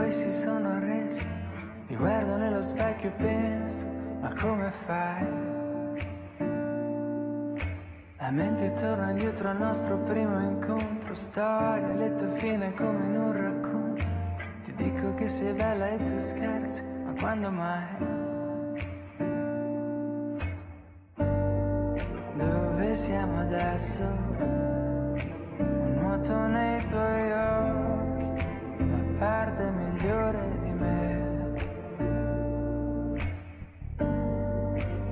e si sono arresi. Mi guardo nello specchio e penso, ma come fai? La mente torna indietro al nostro primo incontro. Storia, letto fine come in un racconto. Ti dico che sei bella e tu scherzi, ma quando mai? Dove siamo adesso? Un nuoto nei tuoi occhi, la parte migliore di me.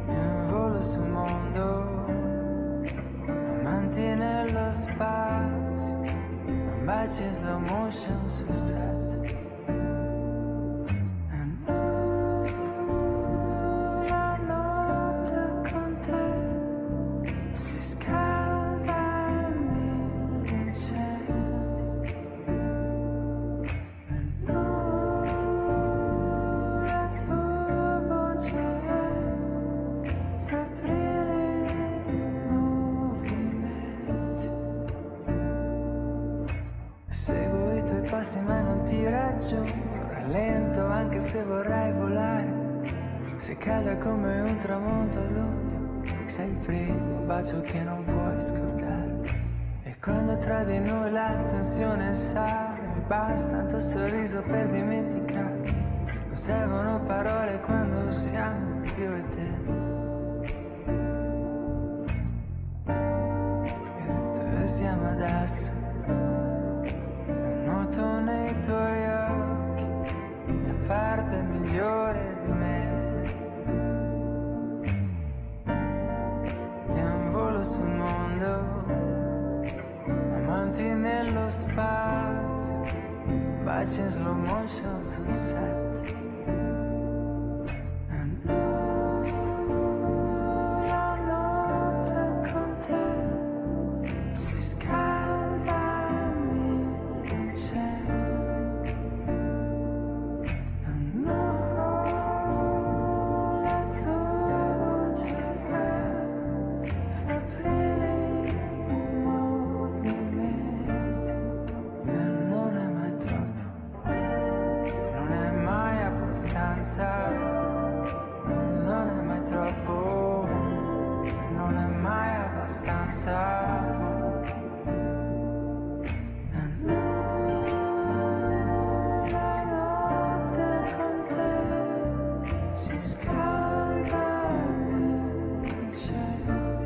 In volo sul mondo, amanti nello spazio, un bacio in slow motion sul set. Ma non ti raggiungo, rallento anche se vorrei volare. Se cade come un tramonto a luglio, sei il primo bacio che non puoi scordare. E quando tra di noi la tensione sale, mi basta un tuo sorriso per dimenticare. Non servono parole quando siamo io e te. E dove siamo adesso? Nuoto nei tuoi occhi, la parte migliore di me. E un volo sul mondo, amanti nello spazio, baci in slow motion sul set. Non è mai troppo, non è mai abbastanza. La notte con te si scalda e mi accende.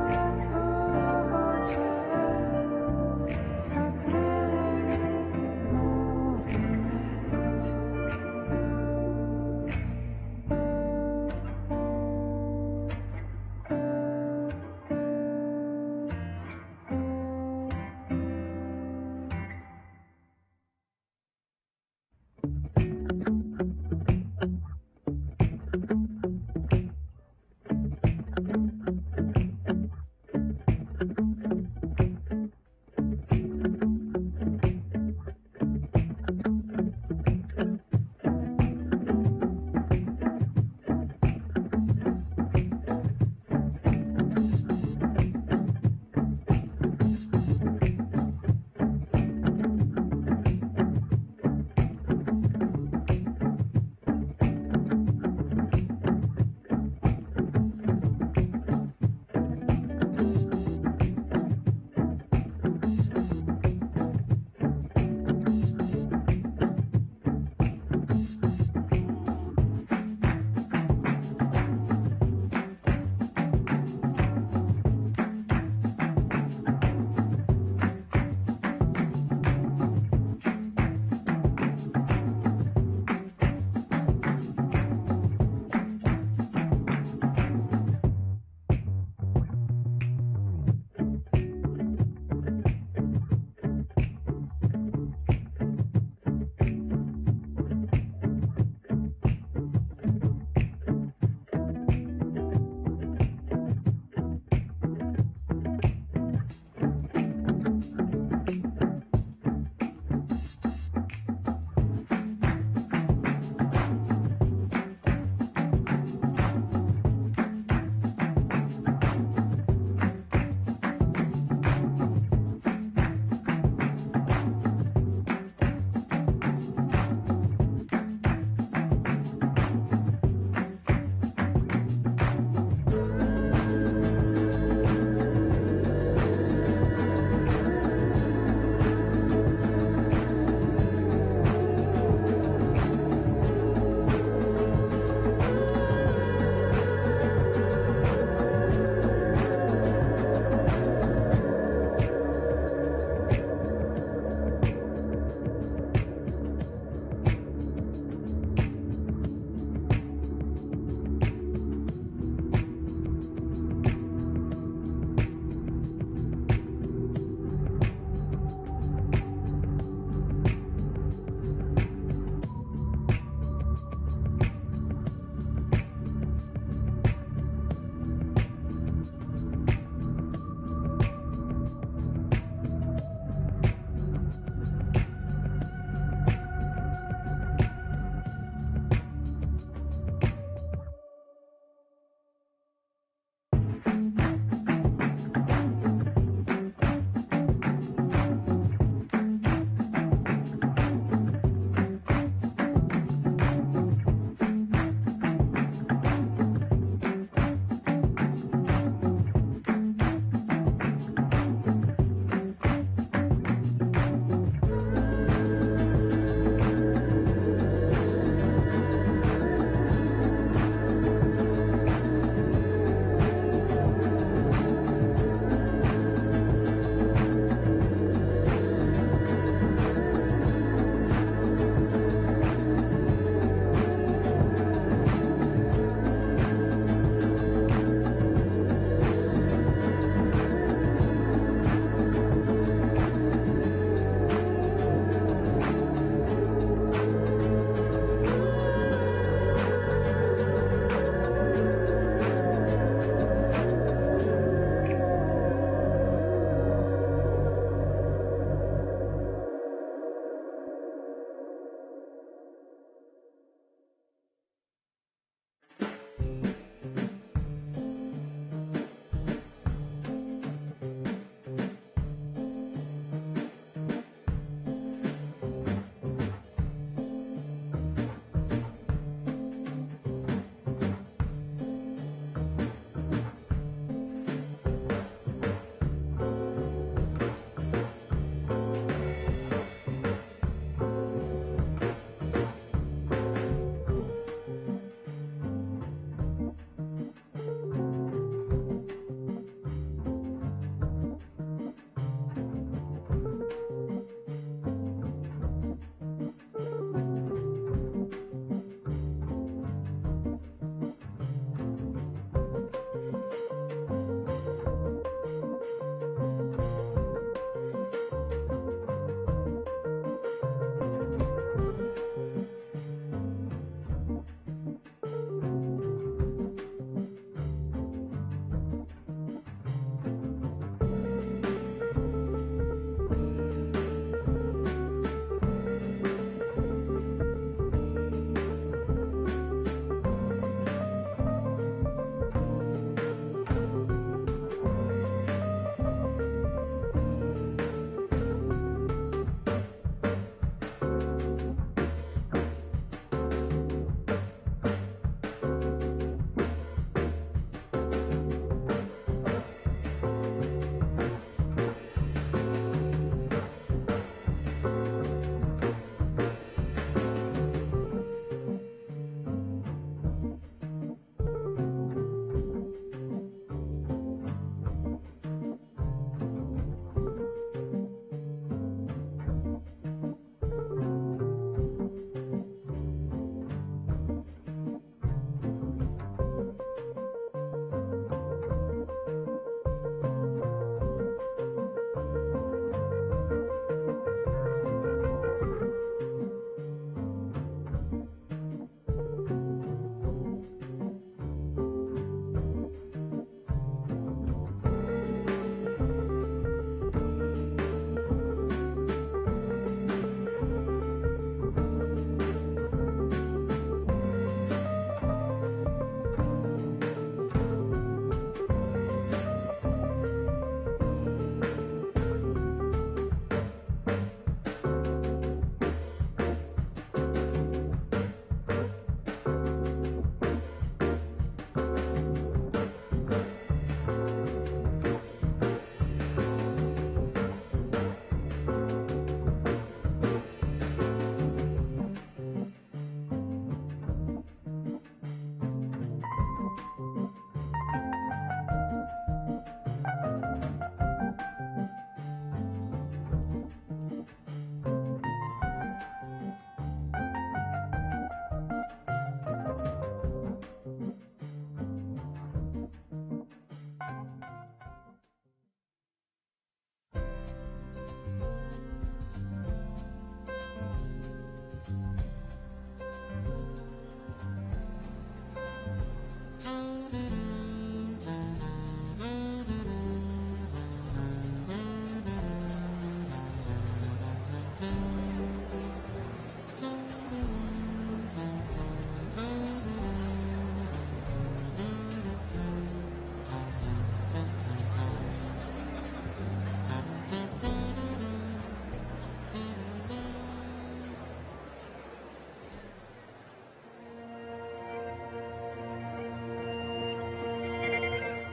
La tua voce fa aprire movimenti.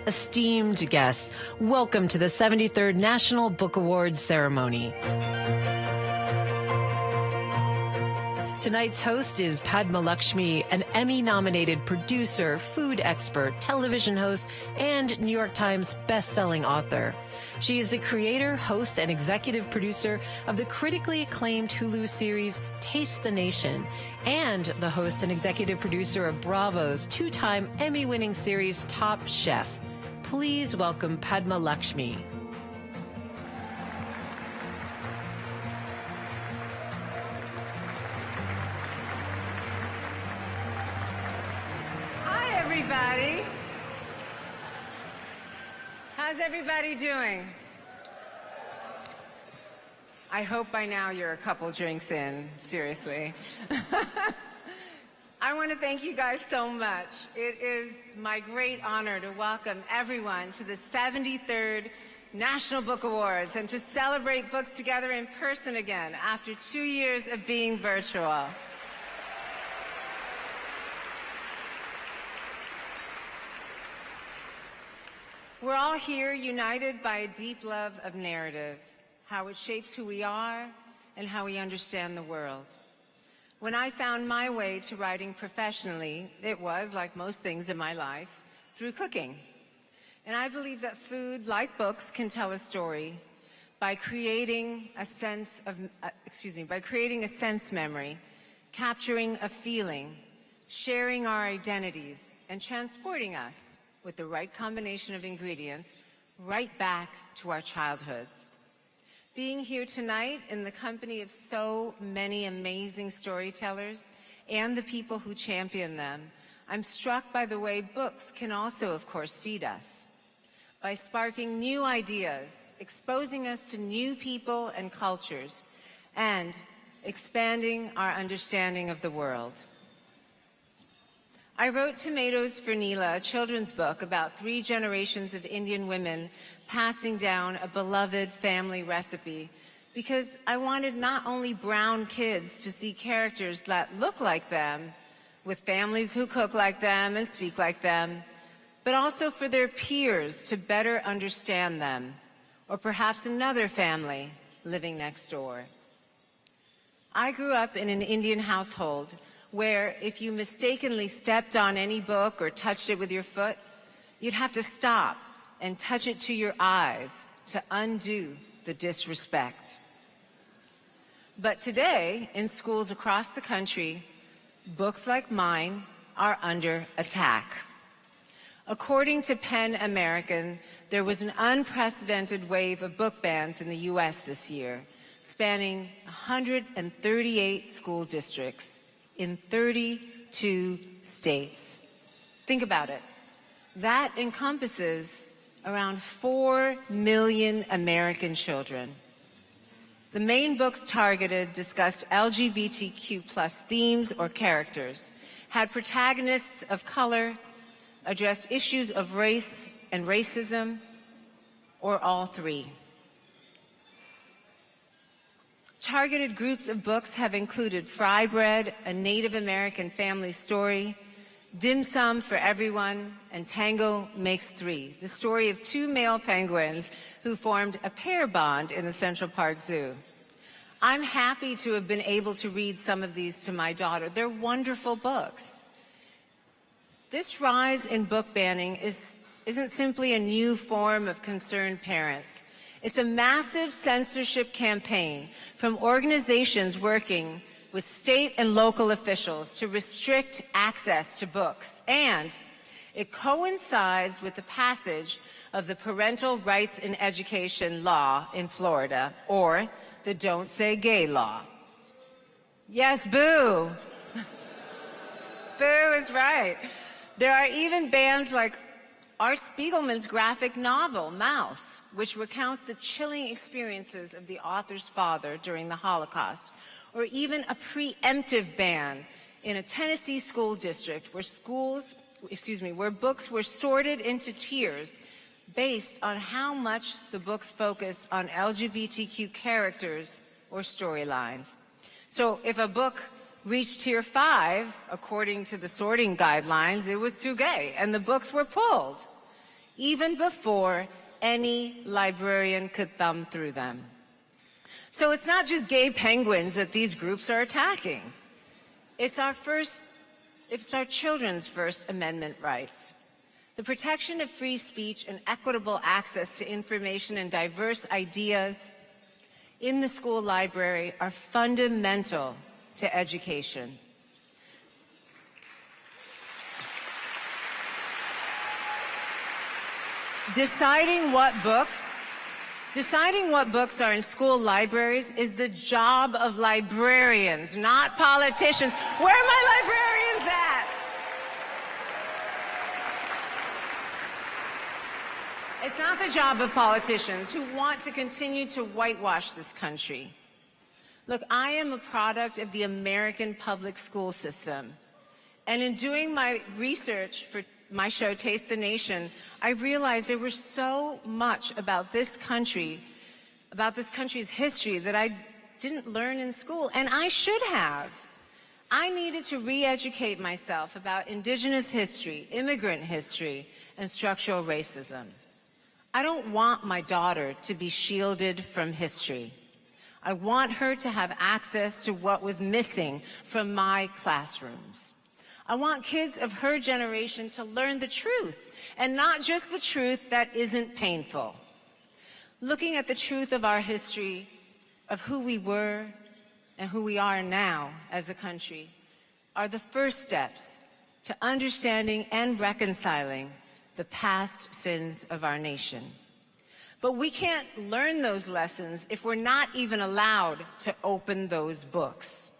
esteemed guests, welcome to the 73rd National Book Awards ceremony. Tonight's host is Padma Lakshmi, an Emmy-nominated producer, food expert, television host, and New York Times best-selling author. She is the creator, host, and executive producer of the critically acclaimed Hulu series Taste the Nation, and the host and executive producer of Bravo's two-time Emmy-winning series Top Chef. Please welcome Padma Lakshmi. Everybody. How's everybody doing? I hope by now you're a couple drinks in, seriously. I want to thank you guys so much. It is my great honor to welcome everyone to the 73rd National Book Awards and to celebrate books together in person again after 2 years of being virtual. We're all here united by a deep love of narrative, how it shapes who we are and how we understand the world. When I found my way to writing professionally, it was, like most things in my life, through cooking. And I believe that food, like books, can tell a story by creating a sense memory, capturing a feeling, sharing our identities, and transporting us with the right combination of ingredients right back to our childhoods. Being here tonight in the company of so many amazing storytellers and the people who champion them, I'm struck by the way books can also, of course, feed us. By sparking new ideas, exposing us to new people and cultures, and expanding our understanding of the world. I wrote Tomatoes for Neela, a children's book about 3 generations of Indian women passing down a beloved family recipe because I wanted not only brown kids to see characters that look like them, with families who cook like them and speak like them, but also for their peers to better understand them, or perhaps another family living next door. I grew up in an Indian household where if you mistakenly stepped on any book or touched it with your foot, you'd have to stop and touch it to your eyes to undo the disrespect. But today, in schools across the country, books like mine are under attack. According to PEN American, there was an unprecedented wave of book bans in the U.S. this year, spanning 138 school districts in 32 states. Think about it. That encompasses around 4 million American children. The main books targeted discussed LGBTQ+ themes or characters, had protagonists of color, addressed issues of race and racism, or all three. Targeted groups of books have included Fry Bread, A Native American Family Story, Dim Sum for Everyone, and Tango Makes Three, the story of 2 male penguins who formed a pair bond in the Central Park Zoo. I'm happy to have been able to read some of these to my daughter. They're wonderful books. This rise in book banning isn't simply a new form of concerned parents. It's a massive censorship campaign from organizations working with state and local officials to restrict access to books. And it coincides with the passage of the Parental Rights in Education law in Florida, or the Don't Say Gay law. Yes, boo. Boo is right. There are even bans like Art Spiegelman's graphic novel, Maus, which recounts the chilling experiences of the author's father during the Holocaust, or even a preemptive ban in a Tennessee school district where books were sorted into tiers based on how much the books focus on LGBTQ characters or storylines. So if a book reached tier 5, according to the sorting guidelines, it was too gay, and the books were pulled. even before any librarian could thumb through them. So it's not just gay penguins that these groups are attacking. It's our children's First Amendment rights. The protection of free speech and equitable access to information and diverse ideas in the school library are fundamental to education. Deciding what books are in school libraries is the job of librarians, not politicians. Where are my librarians at? It's not the job of politicians who want to continue to whitewash this country. Look, I am a product of the American public school system. And in doing my research for my show, Taste the Nation, I realized there was so much about this country's history that I didn't learn in school, and I should have. I needed to re-educate myself about indigenous history, immigrant history, and structural racism. I don't want my daughter to be shielded from history. I want her to have access to what was missing from my classrooms. I want kids of her generation to learn the truth, and not just the truth that isn't painful. Looking at the truth of our history, of who we were and who we are now as a country, are the first steps to understanding and reconciling the past sins of our nation. But we can't learn those lessons if we're not even allowed to open those books.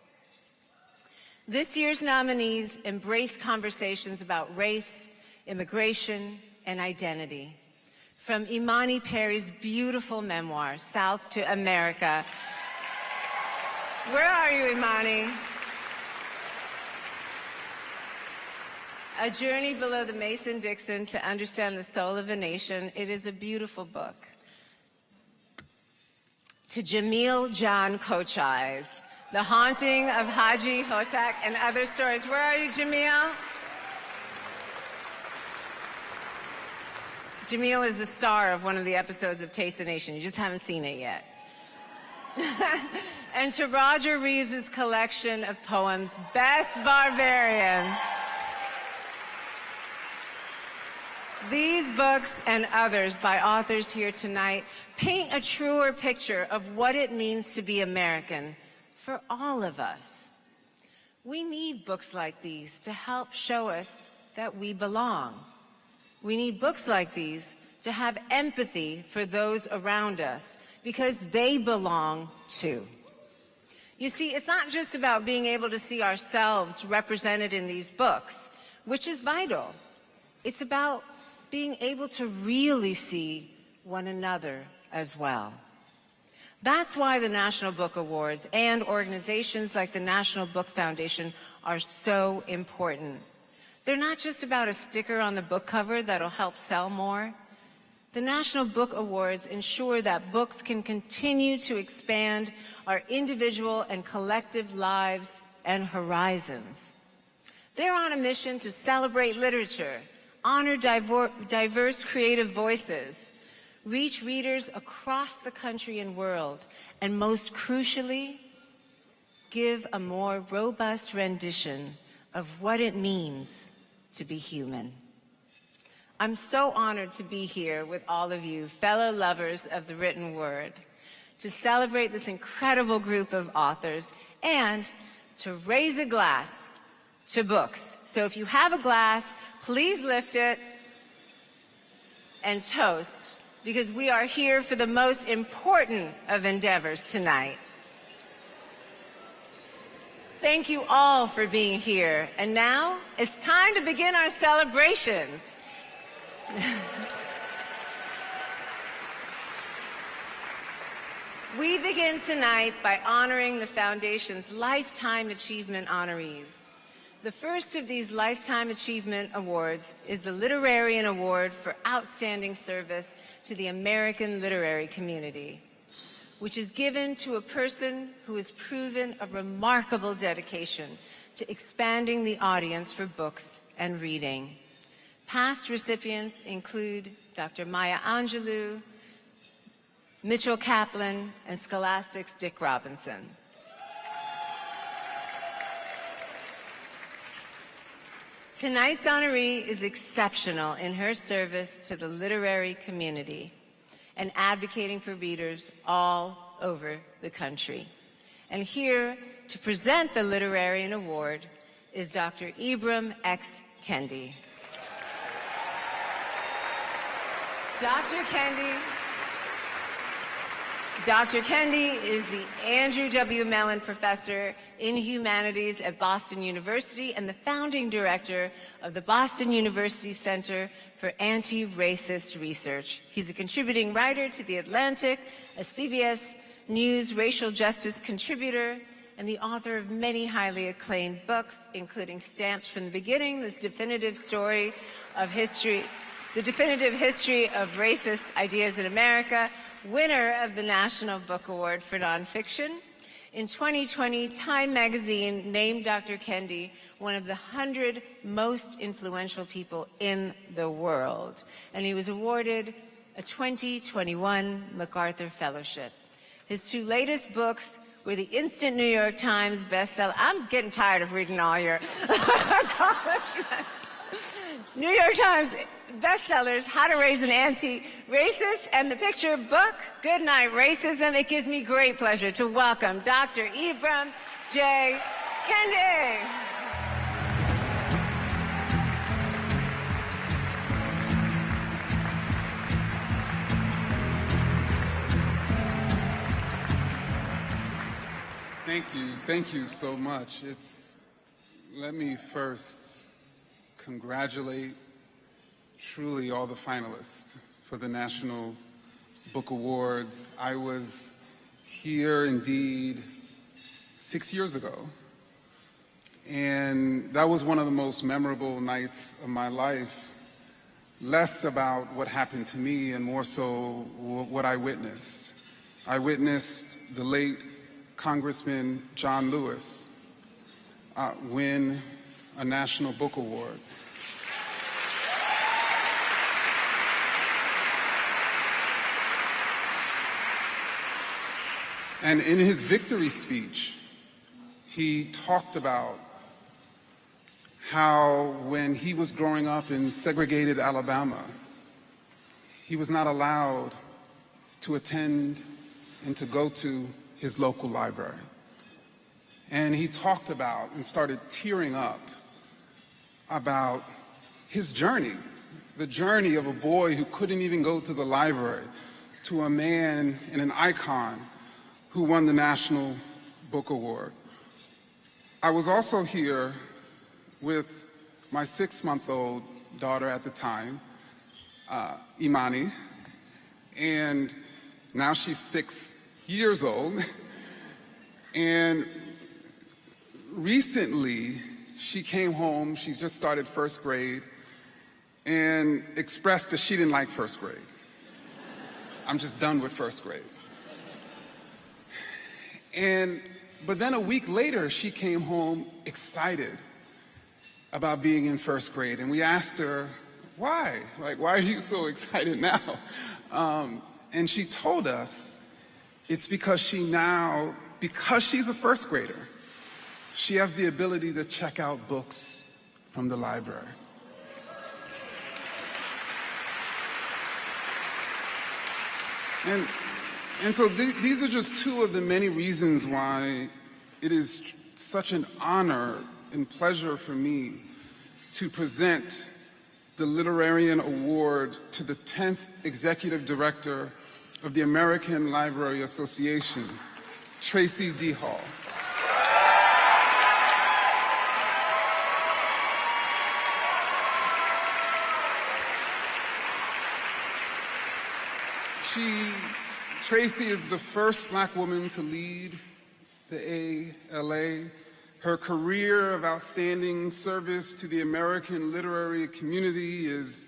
This year's nominees embrace conversations about race, immigration, and identity. From Imani Perry's beautiful memoir, South to America. Where are you, Imani? A Journey Below the Mason-Dixon to Understand the Soul of a Nation. It is a beautiful book. To Jamil Jan Kochai's The Haunting of Haji Hotak and Other Stories. Where are you, Jamil? Jamil is the star of one of the episodes of Taste the Nation. You just haven't seen it yet. And to Roger Reeves's collection of poems, Best Barbarian. These books and others by authors here tonight paint a truer picture of what it means to be American for all of us. We need books like these to help show us that we belong. We need books like these to have empathy for those around us because they belong too. You see, it's not just about being able to see ourselves represented in these books, which is vital. It's about being able to really see one another as well. That's why the National Book Awards and organizations like the National Book Foundation are so important. They're not just about a sticker on the book cover that'll help sell more. The National Book Awards ensure that books can continue to expand our individual and collective lives and horizons. They're on a mission to celebrate literature, honor diverse creative voices, reach readers across the country and world, and most crucially, give a more robust rendition of what it means to be human. I'm so honored to be here with all of you, fellow lovers of the written word, to celebrate this incredible group of authors and to raise a glass to books. So if you have a glass, please lift it and toast, because we are here for the most important of endeavors tonight. Thank you all for being here. And now it's time to begin our celebrations. We begin tonight by honoring the Foundation's Lifetime Achievement honorees. The first of these Lifetime Achievement Awards is the Literarian Award for Outstanding Service to the American Literary Community, which is given to a person who has proven a remarkable dedication to expanding the audience for books and reading. Past recipients include Dr. Maya Angelou, Mitchell Kaplan, and Scholastic's Dick Robinson. Tonight's honoree is exceptional in her service to the literary community and advocating for readers all over the country. And here to present the Literarian Award is Dr. Ibram X. Kendi. Dr. Kendi is the Andrew W. Mellon Professor in Humanities at Boston University and the founding director of the Boston University Center for Anti-Racist Research. He's a contributing writer to The Atlantic, a CBS News racial justice contributor, and the author of many highly acclaimed books, including Stamped from the Beginning, This Definitive Story of History, The Definitive History of Racist Ideas in America, winner of the National Book Award for Nonfiction. In 2020, Time magazine named Dr. Kendi one of the 100 most influential people in the world, and he was awarded a 2021 MacArthur Fellowship. His two latest books were the instant New York Times bestseller. I'm getting tired of reading all your accomplishments. New York Times bestsellers, How to Raise an Anti-Racist, and the picture book, Good Night Racism. It gives me great pleasure to welcome Dr. Ibram J. Kendi. Thank you so much. Let me first congratulate truly all the finalists for the National Book Awards. I was here indeed 6 years ago, and that was one of the most memorable nights of my life, less about what happened to me and more so what I witnessed. I witnessed the late Congressman John Lewis win a National Book Award. And in his victory speech, he talked about how when he was growing up in segregated Alabama, he was not allowed to attend and to go to his local library. And he talked about and started tearing up about his journey, the journey of a boy who couldn't even go to the library, to a man and an icon who won the National Book Award. I was also here with my 6-month-old daughter at the time, Imani, and now she's 6 years old. And recently, she came home, she just started first grade, and expressed that she didn't like first grade. I'm just done with first grade. But then a week later, she came home excited about being in first grade. And we asked her, why? Like, why are you so excited now? And she told us it's because she's a first grader, she has the ability to check out books from the library. And so these are just two of the many reasons why it is such an honor and pleasure for me to present the Literarian Award to the 10th Executive Director of the American Library Association, Tracy D. Hall. Tracy is the first Black woman to lead the ALA. Her career of outstanding service to the American literary community is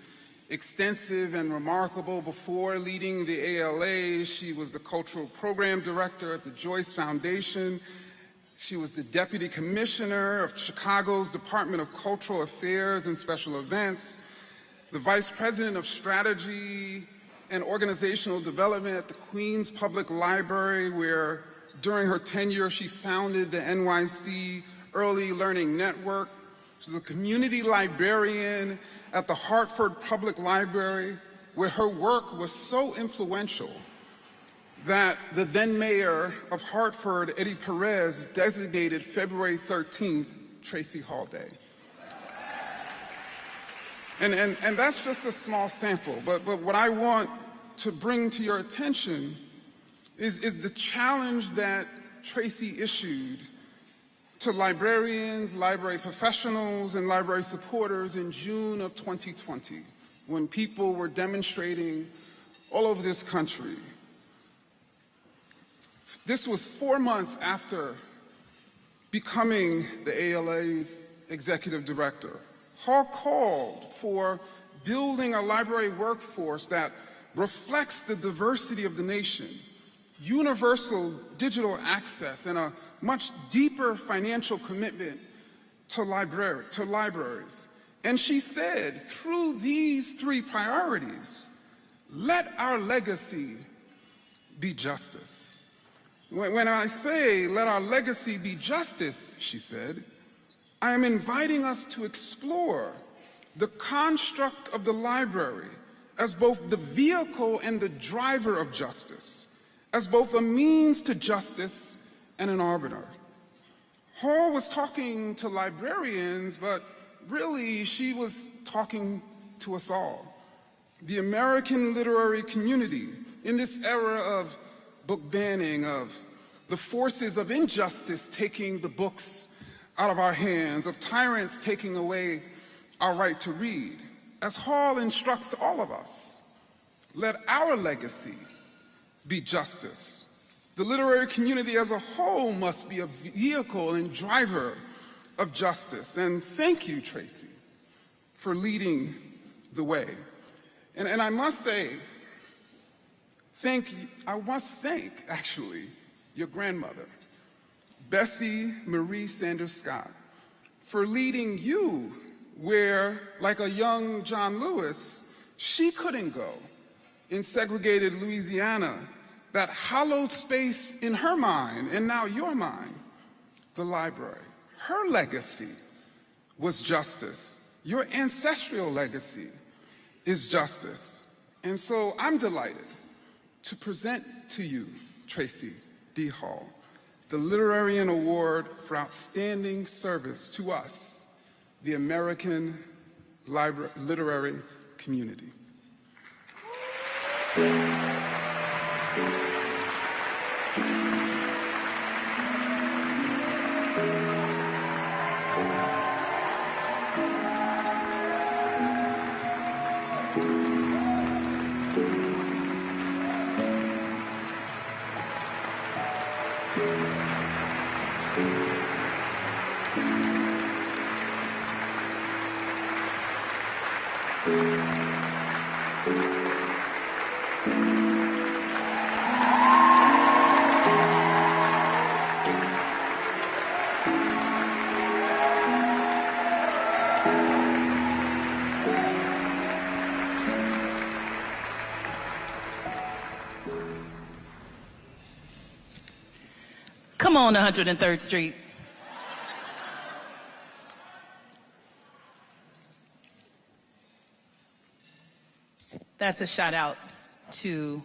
extensive and remarkable. Before leading the ALA, she was the cultural program director at the Joyce Foundation. She was the deputy commissioner of Chicago's Department of Cultural Affairs and Special Events. the Vice President of Strategy and Organizational Development at the Queens Public Library, where during her tenure she founded the NYC Early Learning Network. She's a community librarian at the Hartford Public Library, where her work was so influential that the then mayor of Hartford, Eddie Perez, designated February 13th Tracy Hall Day. And that's just a small sample, but what I want to bring to your attention is the challenge that Tracy issued to librarians, library professionals, and library supporters in June of 2020, when people were demonstrating all over this country. This was 4 months after becoming the ALA's executive director. Hall called for building a library workforce that reflects the diversity of the nation, universal digital access, and a much deeper financial commitment to libraries. And she said, through these 3 priorities, let our legacy be justice. When I say let our legacy be justice, she said, I am inviting us to explore the construct of the library as both the vehicle and the driver of justice, as both a means to justice and an arbiter. Hall was talking to librarians, but really she was talking to us all. The American literary community, in this era of book banning, of the forces of injustice taking the books out of our hands, of tyrants taking away our right to read. As Hall instructs all of us, let our legacy be justice. The literary community as a whole must be a vehicle and driver of justice. And thank you, Tracy, for leading the way. And I must say, I must thank, actually, your grandmother, Bessie Marie Sanders Scott, for leading you where, like a young John Lewis, she couldn't go in segregated Louisiana, that hallowed space in her mind, and now your mind, the library. Her legacy was justice. Your ancestral legacy is justice. And so I'm delighted to present to you, Tracy D. Hall, the Literarian Award for Outstanding Service to us, the American literary community. Come on, 103rd Street. That's a shout out to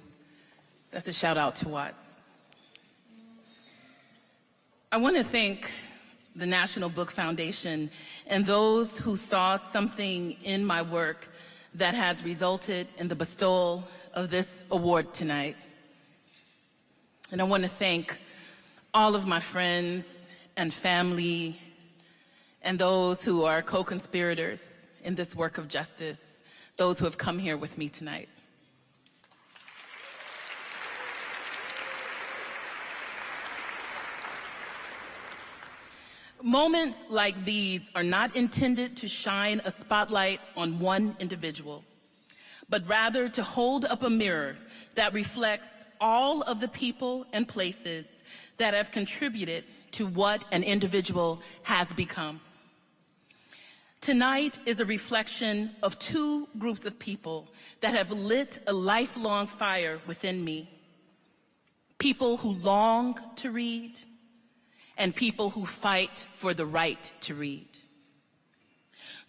Watts. I want to thank the National Book Foundation and those who saw something in my work that has resulted in the bestowal of this award tonight. And I want to thank all of my friends and family and those who are co-conspirators in this work of justice, those who have come here with me tonight. Moments like these are not intended to shine a spotlight on one individual, but rather to hold up a mirror that reflects all of the people and places that have contributed to what an individual has become. Tonight is a reflection of two groups of people that have lit a lifelong fire within me. People who long to read and people who fight for the right to read.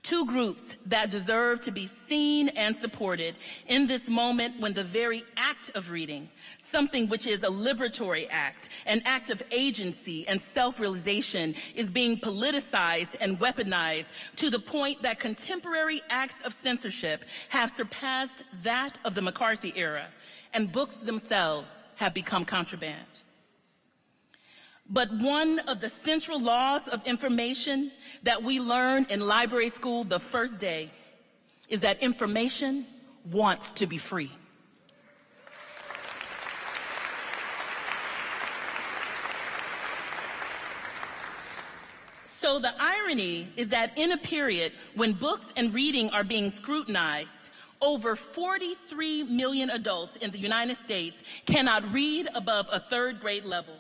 Two groups that deserve to be seen and supported in this moment when the very act of reading, something which is a liberatory act, an act of agency and self-realization, is being politicized and weaponized to the point that contemporary acts of censorship have surpassed that of the McCarthy era, and books themselves have become contraband. But one of the central laws of information that we learned in library school the first day is that information wants to be free. So the irony is that in a period when books and reading are being scrutinized, over 43 million adults in the United States cannot read above a third grade level.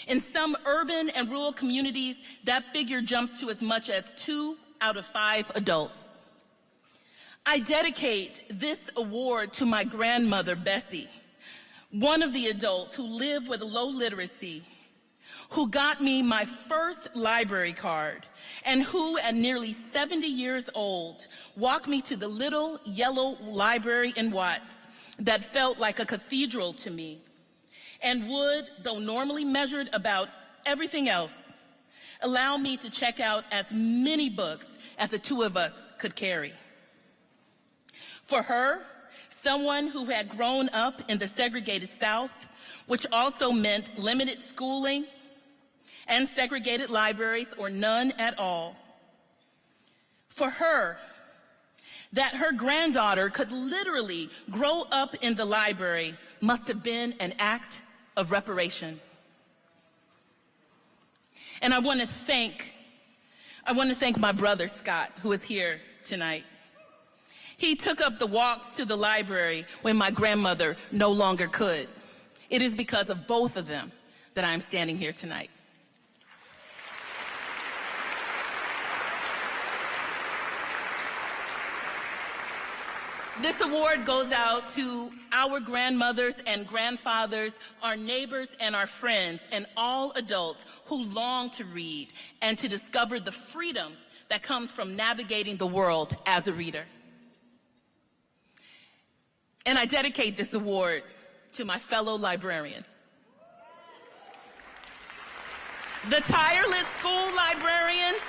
In some urban and rural communities, that figure jumps to as much as 2 out of 5 adults. I dedicate this award to my grandmother, Bessie, one of the adults who live with low literacy, who got me my first library card, and who, at nearly 70 years old, walked me to the little yellow library in Watts that felt like a cathedral to me, and would, though normally measured about everything else, allow me to check out as many books as the two of us could carry. For her, someone who had grown up in the segregated South, which also meant limited schooling and segregated libraries or none at all. For her, that her granddaughter could literally grow up in the library must have been an act of reparation. And I want to thank my brother Scott, who is here tonight. He took up the walks to the library when my grandmother no longer could. It is because of both of them that I am standing here tonight. This award goes out to our grandmothers and grandfathers, our neighbors and our friends, and all adults who long to read and to discover the freedom that comes from navigating the world as a reader. And I dedicate this award to my fellow librarians. The tireless school librarians,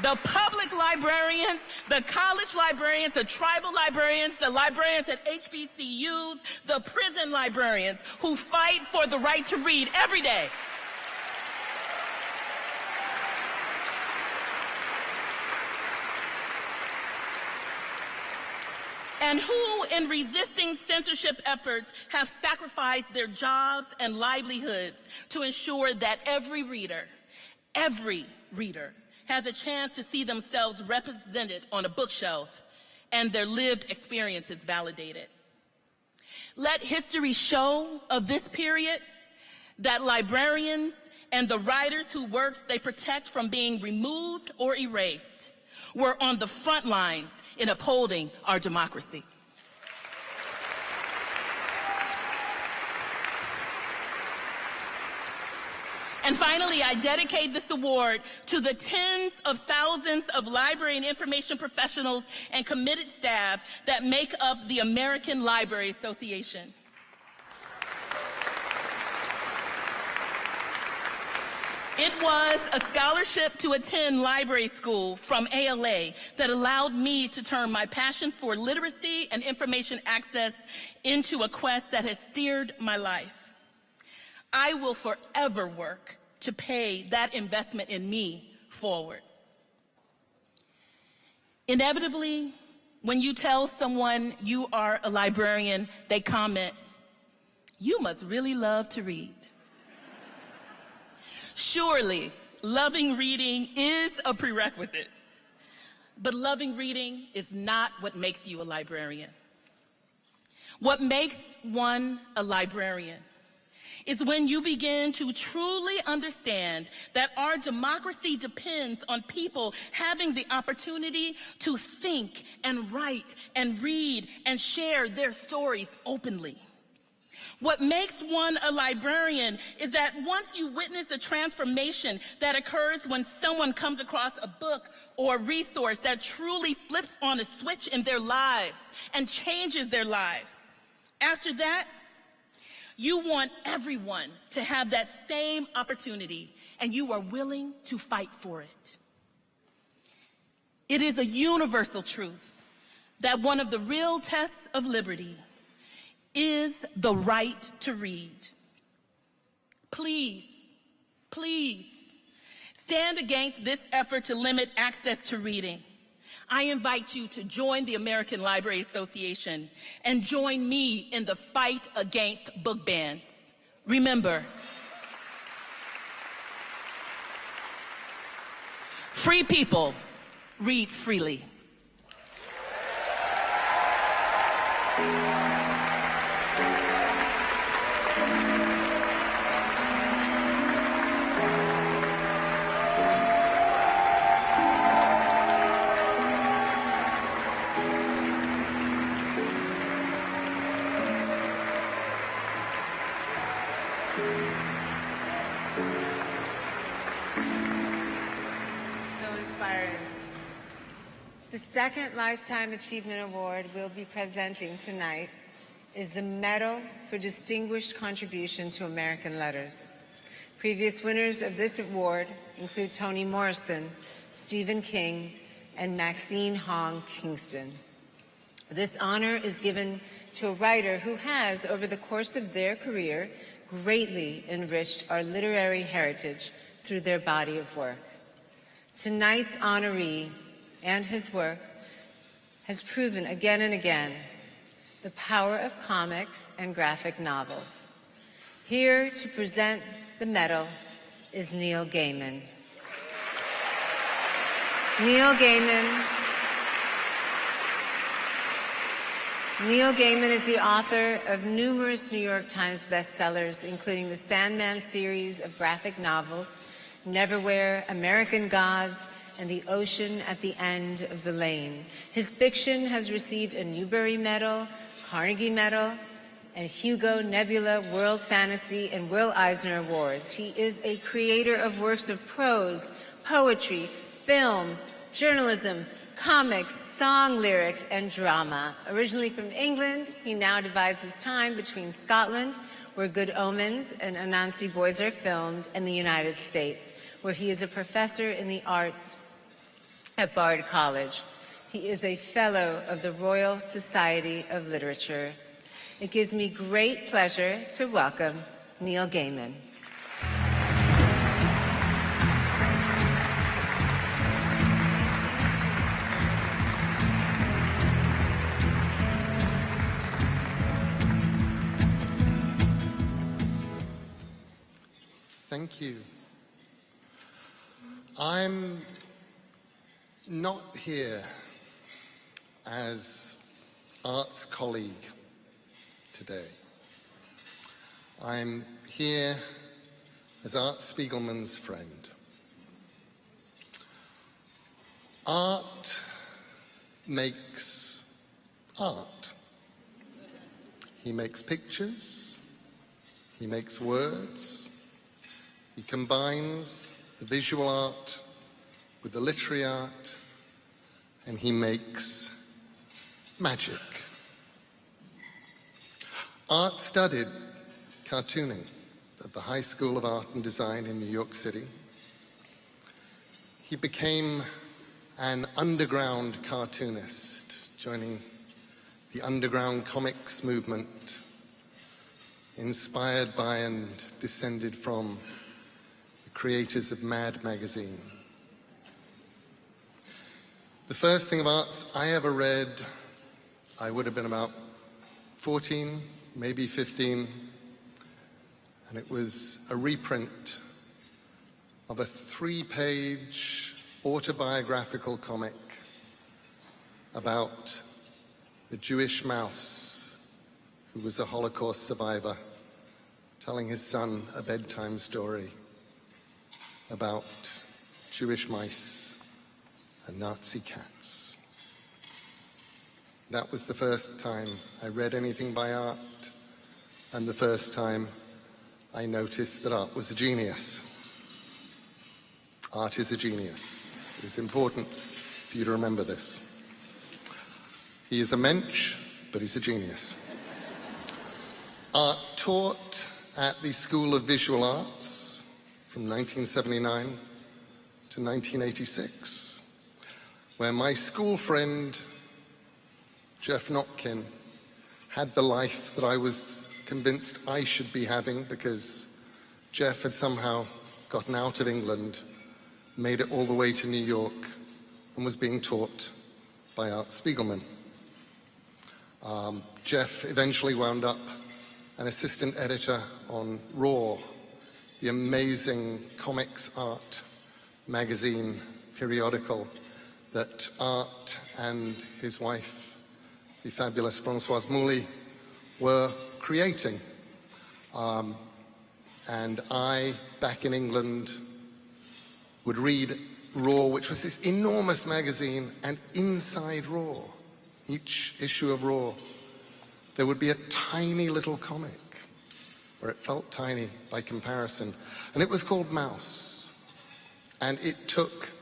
the public librarians, the college librarians, the tribal librarians, the librarians at HBCUs, the prison librarians who fight for the right to read every day. And who, in resisting censorship efforts, have sacrificed their jobs and livelihoods to ensure that every reader has a chance to see themselves represented on a bookshelf and their lived experiences validated. Let history show of this period that librarians and the writers whose works they protect from being removed or erased were on the front lines in upholding our democracy. And finally, I dedicate this award to the tens of thousands of library and information professionals and committed staff that make up the American Library Association. It was a scholarship to attend library school from ALA that allowed me to turn my passion for literacy and information access into a quest that has steered my life. I will forever work to pay that investment in me forward. Inevitably, when you tell someone you are a librarian, they comment, "You must really love to read." Surely, loving reading is a prerequisite, but loving reading is not what makes you a librarian. What makes one a librarian is when you begin to truly understand that our democracy depends on people having the opportunity to think and write and read and share their stories openly. What makes one a librarian is that once you witness a transformation that occurs when someone comes across a book or a resource that truly flips on a switch in their lives and changes their lives, after that, you want everyone to have that same opportunity, and you are willing to fight for it. It is a universal truth that one of the real tests of liberty is the right to read. Please, please, stand against this effort to limit access to reading. I invite you to join the American Library Association and join me in the fight against book bans. Remember, free people read freely. The second Lifetime Achievement Award we'll be presenting tonight is the Medal for Distinguished Contribution to American Letters. Previous winners of this award include Toni Morrison, Stephen King, and Maxine Hong Kingston. This honor is given to a writer who has, over the course of their career, greatly enriched our literary heritage through their body of work. Tonight's honoree and his work has proven again and again the power of comics and graphic novels. Here to present the medal is Neil Gaiman. Neil Gaiman is the author of numerous New York Times bestsellers, including the Sandman series of graphic novels, Neverwhere, American Gods, and The Ocean at the End of the Lane. His fiction has received a Newbery Medal, Carnegie Medal, and Hugo, Nebula, World Fantasy, and Will Eisner Awards. He is a creator of works of prose, poetry, film, journalism, comics, song lyrics, and drama. Originally from England, he now divides his time between Scotland, where Good Omens and Anansi Boys are filmed, and the United States, where he is a professor in the arts at Bard College. He is a fellow of the Royal Society of Literature. It gives me great pleasure to welcome Neil Gaiman. Thank you. I'm not here as arts colleague today. I'm here as Art Spiegelman's friend. Art makes art. He makes pictures, he makes words, he combines the visual art with the literary art, and he makes magic. Art studied cartooning at the High School of Art and Design in New York City. He became an underground cartoonist, joining the underground comics movement, inspired by and descended from the creators of Mad magazine. The first thing of arts I ever read, I would have been about 14, maybe 15, and it was a reprint of a 3-page autobiographical comic about the Jewish mouse who was a Holocaust survivor telling his son a bedtime story about Jewish mice and Nazi cats. That was the first time I read anything by Art, and the first time I noticed that Art was a genius. Art is a genius. It is important for you to remember this. He is a mensch, but he's a genius. Art taught at the School of Visual Arts from 1979 to 1986, where my school friend Jeff Notkin had the life that I was convinced I should be having, because Jeff had somehow gotten out of England, made it all the way to New York, and was being taught by Art Spiegelman. Jeff eventually wound up an assistant editor on Raw, the amazing comics art magazine periodical that Art and his wife, the fabulous Françoise Mouly, were creating. And I, back in England, would read Raw, which was this enormous magazine, and inside Raw, each issue of Raw, there would be a tiny little comic, or it felt tiny by comparison, and it was called Mouse. And it took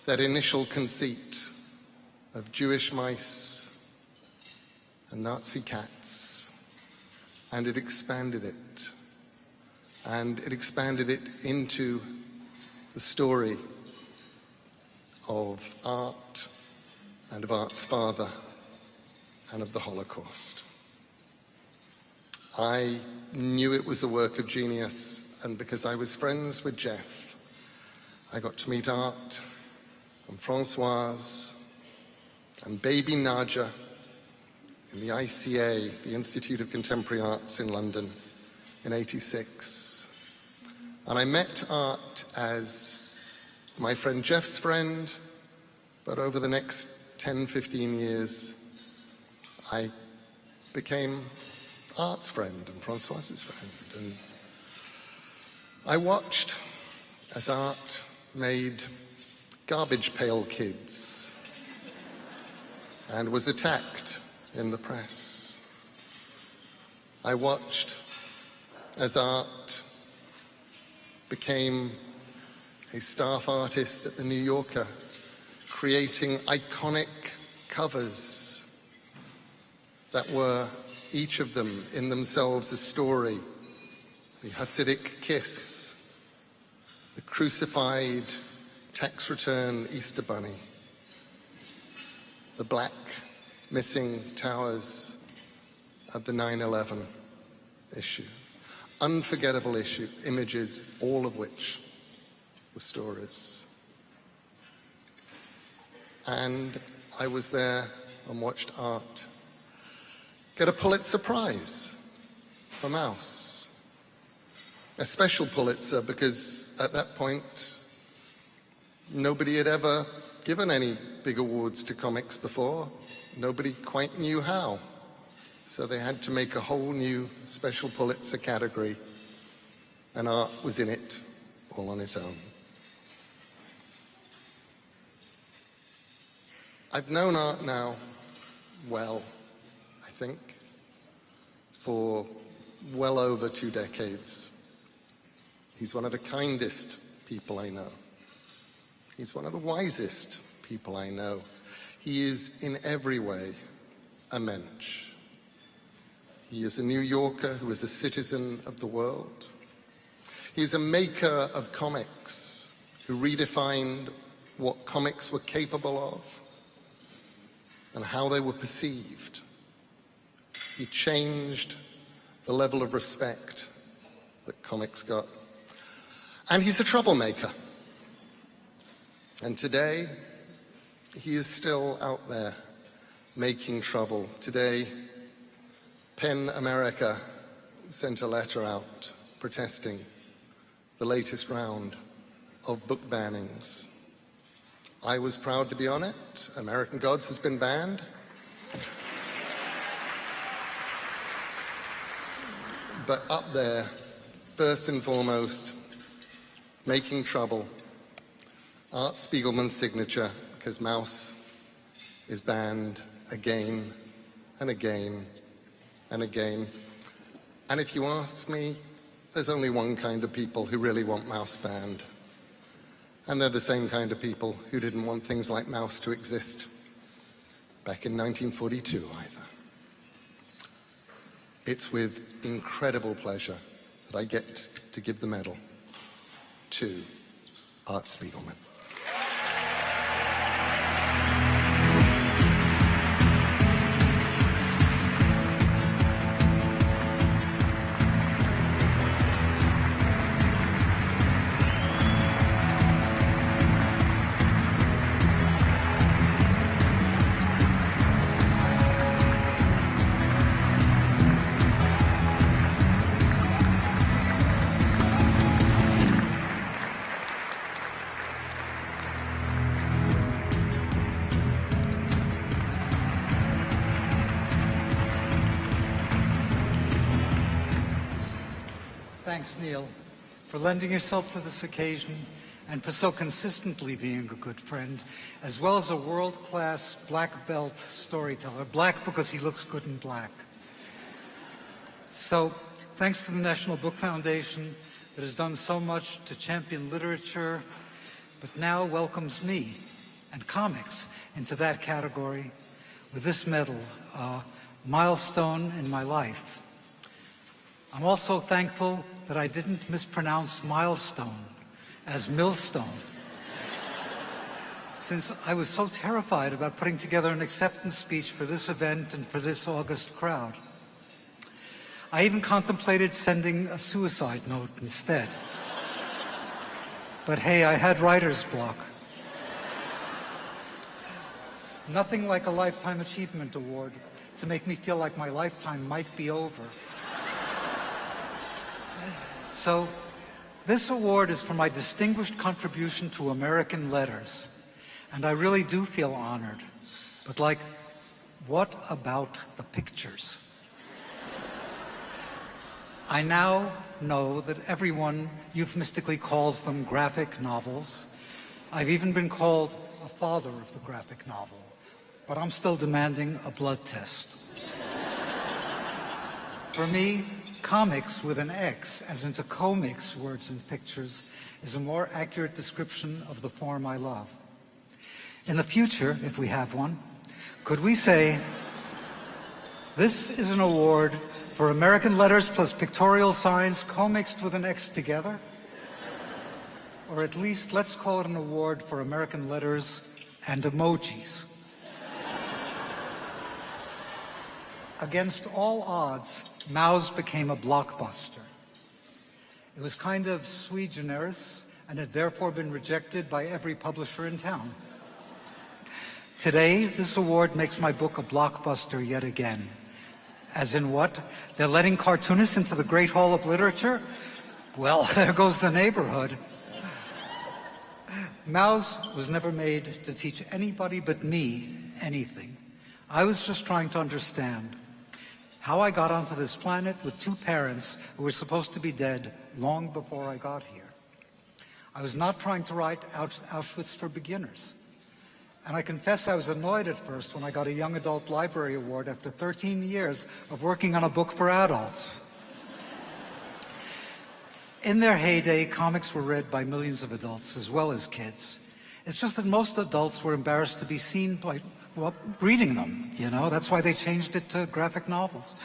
that initial conceit of Jewish mice and Nazi cats, and it expanded it. And it expanded it into the story of Art and of Art's father and of the Holocaust. I knew it was a work of genius, and because I was friends with Jeff, I got to meet Art and Françoise and baby Naja in the ICA, the Institute of Contemporary Arts in London, in '86. And I met Art as my friend Jeff's friend, but over the next 10, 15 years, I became Art's friend and Françoise's friend. And I watched as Art made Garbage Pail Kids and was attacked in the press. I watched as Art became a staff artist at the New Yorker, creating iconic covers that were, each of them in themselves, a story. The Hasidic Kiss, the crucified tax return Easter Bunny, the black missing towers of the 9/11 issue. Unforgettable images, all of which were stories. And I was there and watched Art get a Pulitzer Prize for Mouse. A special Pulitzer, because at that point, nobody had ever given any big awards to comics before. Nobody quite knew how. So they had to make a whole new special Pulitzer category, and Art was in it all on his own. I've known Art now, well, I think, for well over 2 decades. He's one of the kindest people I know. He's one of the wisest people I know. He is in every way a mensch. He is a New Yorker who is a citizen of the world. He is a maker of comics who redefined what comics were capable of and how they were perceived. He changed the level of respect that comics got. And he's a troublemaker. And today, he is still out there making trouble. Today, PEN America sent a letter out protesting the latest round of book bannings. I was proud to be on it. American Gods has been banned. But up there first and foremost, Making Trouble, Art Spiegelman's signature, because Maus is banned again and again and again. And if you ask me, there's only one kind of people who really want Maus banned. And they're the same kind of people who didn't want things like Maus to exist back in 1942 either. It's with incredible pleasure that I get to give the medal to Art Spiegelman. Thanks, Neil, for lending yourself to this occasion and for so consistently being a good friend, as well as a world-class black belt storyteller. Black because he looks good in black. So, thanks to the National Book Foundation that has done so much to champion literature, but now welcomes me and comics into that category with this medal, a milestone in my life. I'm also thankful that I didn't mispronounce milestone as millstone, since I was so terrified about putting together an acceptance speech for this event and for this august crowd. I even contemplated sending a suicide note instead. But hey, I had writer's block. Nothing like a Lifetime Achievement Award to make me feel like my lifetime might be over. So, this award is for my distinguished contribution to American letters, and I really do feel honored. But like, what about the pictures? I now know that everyone euphemistically calls them graphic novels. I've even been called a father of the graphic novel, but I'm still demanding a blood test. For me, comics with an X, as into comics, words and pictures, is a more accurate description of the form I love. In the future, if we have one, could we say, this is an award for American letters plus pictorial signs co-mixed with an X together? Or at least let's call it an award for American letters and emojis. Against all odds, Maus became a blockbuster. It was kind of sui generis and had therefore been rejected by every publisher in town. Today, this award makes my book a blockbuster yet again. As in what? They're letting cartoonists into the Great Hall of Literature? Well, there goes the neighborhood. Maus was never made to teach anybody but me anything. I was just trying to understand how I got onto this planet with two parents who were supposed to be dead long before I got here. I was not trying to write Auschwitz for beginners. And I confess I was annoyed at first when I got a Young Adult Library Award after 13 years of working on a book for adults. In their heyday, comics were read by millions of adults as well as kids. It's just that most adults were embarrassed to be seen by, well, reading them, you know? That's why they changed it to graphic novels.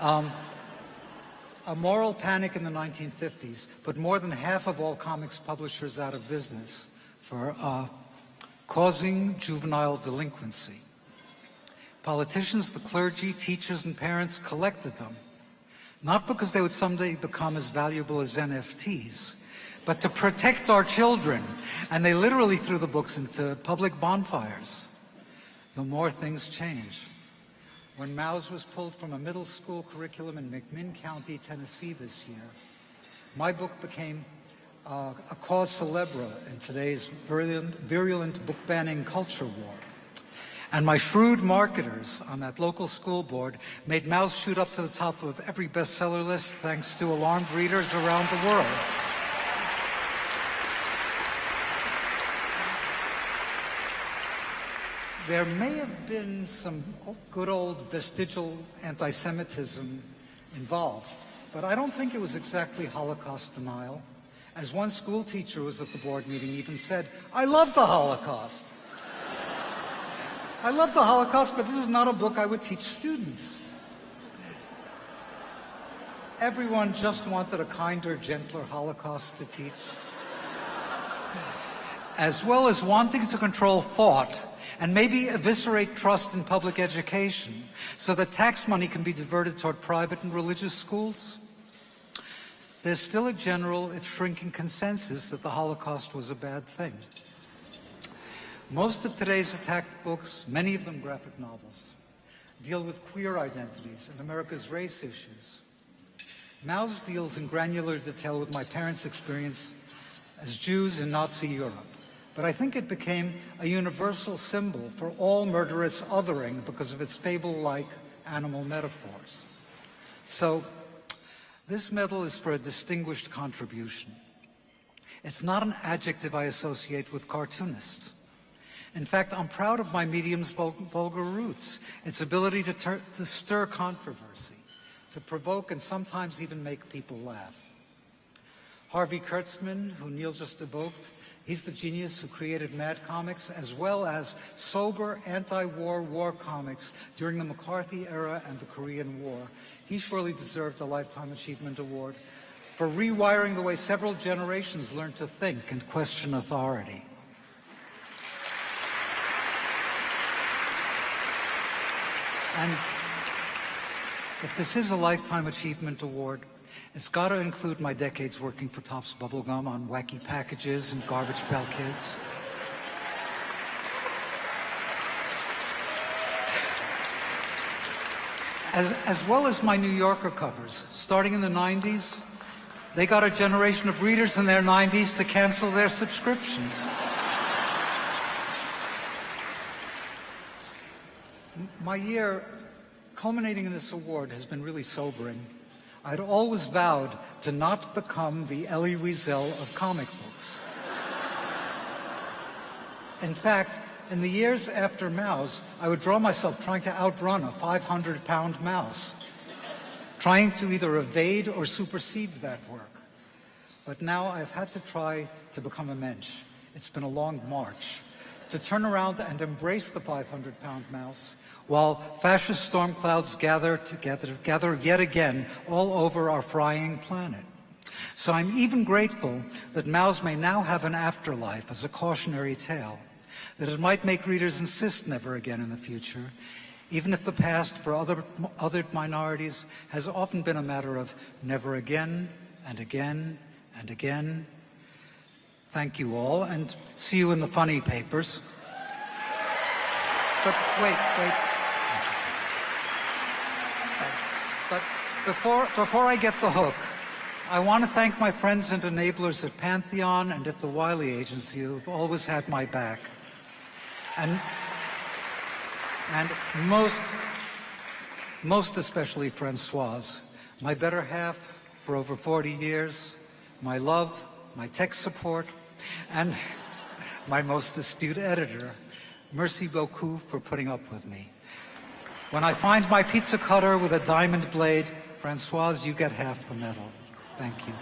A moral panic in the 1950s put more than half of all comics publishers out of business for causing juvenile delinquency. Politicians, the clergy, teachers, and parents collected them, not because they would someday become as valuable as NFTs, but to protect our children. And they literally threw the books into public bonfires. The more things change. When Maus was pulled from a middle school curriculum in McMinn County, Tennessee this year, my book became a cause célèbre in today's virulent book banning culture war. And my shrewd marketers on that local school board made Maus shoot up to the top of every bestseller list thanks to alarmed readers around the world. There may have been some good old vestigial anti-Semitism involved, but I don't think it was exactly Holocaust denial. As one school teacher who was at the board meeting even said, "I love the Holocaust. I love the Holocaust, but this is not a book I would teach students." Everyone just wanted a kinder, gentler Holocaust to teach. As well as wanting to control thought and maybe eviscerate trust in public education so that tax money can be diverted toward private and religious schools. There's still a general, if shrinking, consensus that the Holocaust was a bad thing. Most of today's attacked books, many of them graphic novels, deal with queer identities and America's race issues. Maus deals in granular detail with my parents' experience as Jews in Nazi Europe. But I think it became a universal symbol for all murderous othering because of its fable-like animal metaphors. So, this medal is for a distinguished contribution. It's not an adjective I associate with cartoonists. In fact, I'm proud of my medium's vulgar roots, its ability to stir controversy, to provoke and sometimes even make people laugh. Harvey Kurtzman, who Neil just evoked, he's the genius who created Mad Comics, as well as sober anti-war war comics during the McCarthy era and the Korean War. He surely deserved a Lifetime Achievement Award for rewiring the way several generations learned to think and question authority. And if this is a Lifetime Achievement Award, it's got to include my decades working for Topps Bubblegum on wacky packages and Garbage Pail Kids. As well as my New Yorker covers. Starting in the 90s, they got a generation of readers in their 90s to cancel their subscriptions. My year, culminating in this award, has been really sobering. I'd always vowed to not become the Elie Wiesel of comic books. In fact, in the years after Maus, I would draw myself trying to outrun a 500-pound mouse, trying to either evade or supersede that work. But now I've had to try to become a mensch. It's been a long march. To turn around and embrace the 500-pound mouse, while fascist storm clouds gather yet again all over our frying planet. So I'm even grateful that Maus may now have an afterlife as a cautionary tale, that it might make readers insist never again in the future, even if the past for other minorities has often been a matter of never again and again and again. Thank you all, and see you in the funny papers. But wait. But before I get the hook, I want to thank my friends and enablers at Pantheon and at the Wiley Agency who've always had my back. And most especially Francoise, my better half for over 40 years, my love, my tech support, and my most astute editor. Merci beaucoup for putting up with me. When I find my pizza cutter with a diamond blade, Francoise, you get half the medal. Thank you.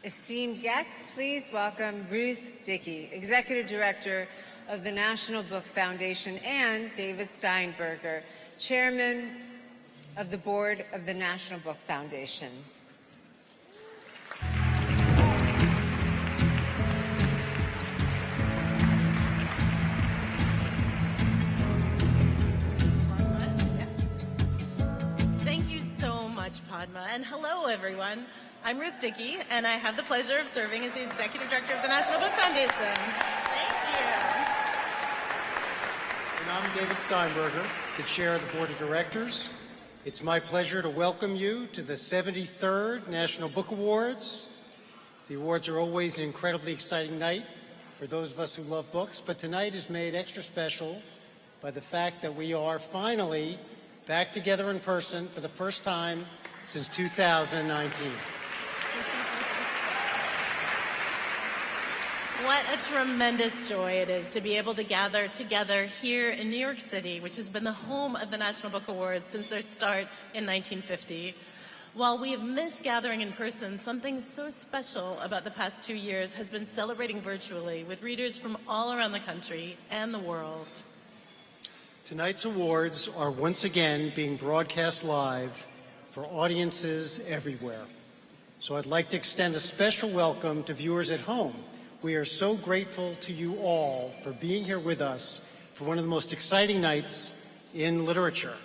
Esteemed guests, please welcome Ruth Dickey, Executive Director of the National Book Foundation, and David Steinberger, Chairman of the Board of the National Book Foundation. Thank you so much, Paul. Padma, and hello, everyone. I'm Ruth Dickey, and I have the pleasure of serving as the Executive Director of the National Book Foundation. Thank you. And I'm David Steinberger, the Chair of the Board of Directors. It's my pleasure to welcome you to the 73rd National Book Awards. The awards are always an incredibly exciting night for those of us who love books, but tonight is made extra special by the fact that we are finally back together in person for the first time since 2019. What a tremendous joy it is to be able to gather together here in New York City, which has been the home of the National Book Awards since their start in 1950. While we have missed gathering in person, something so special about the past 2 years has been celebrating virtually with readers from all around the country and the world. Tonight's awards are once again being broadcast live for audiences everywhere. So I'd like to extend a special welcome to viewers at home. We are so grateful to you all for being here with us for one of the most exciting nights in literature.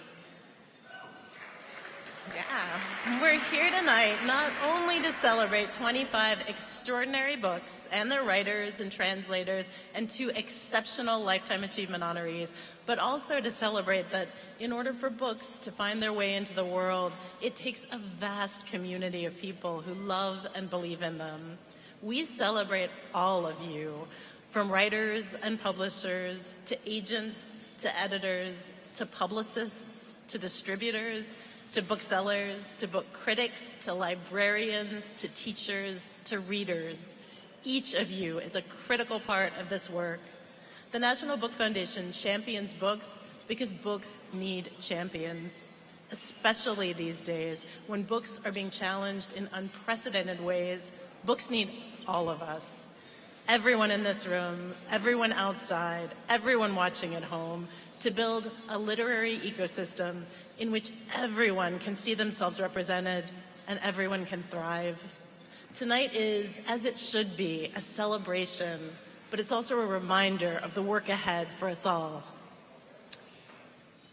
Yeah, we're here tonight not only to celebrate 25 extraordinary books and their writers and translators and 2 exceptional Lifetime Achievement honorees, but also to celebrate that in order for books to find their way into the world, it takes a vast community of people who love and believe in them. We celebrate all of you, from writers and publishers, to agents, to editors, to publicists, to distributors, to booksellers, to book critics, to librarians, to teachers, to readers. Each of you is a critical part of this work. The National Book Foundation champions books because books need champions, especially these days when books are being challenged in unprecedented ways. Books need all of us. Everyone in this room, everyone outside, everyone watching at home, to build a literary ecosystem in which everyone can see themselves represented and everyone can thrive. Tonight is, as it should be, a celebration, but it's also a reminder of the work ahead for us all.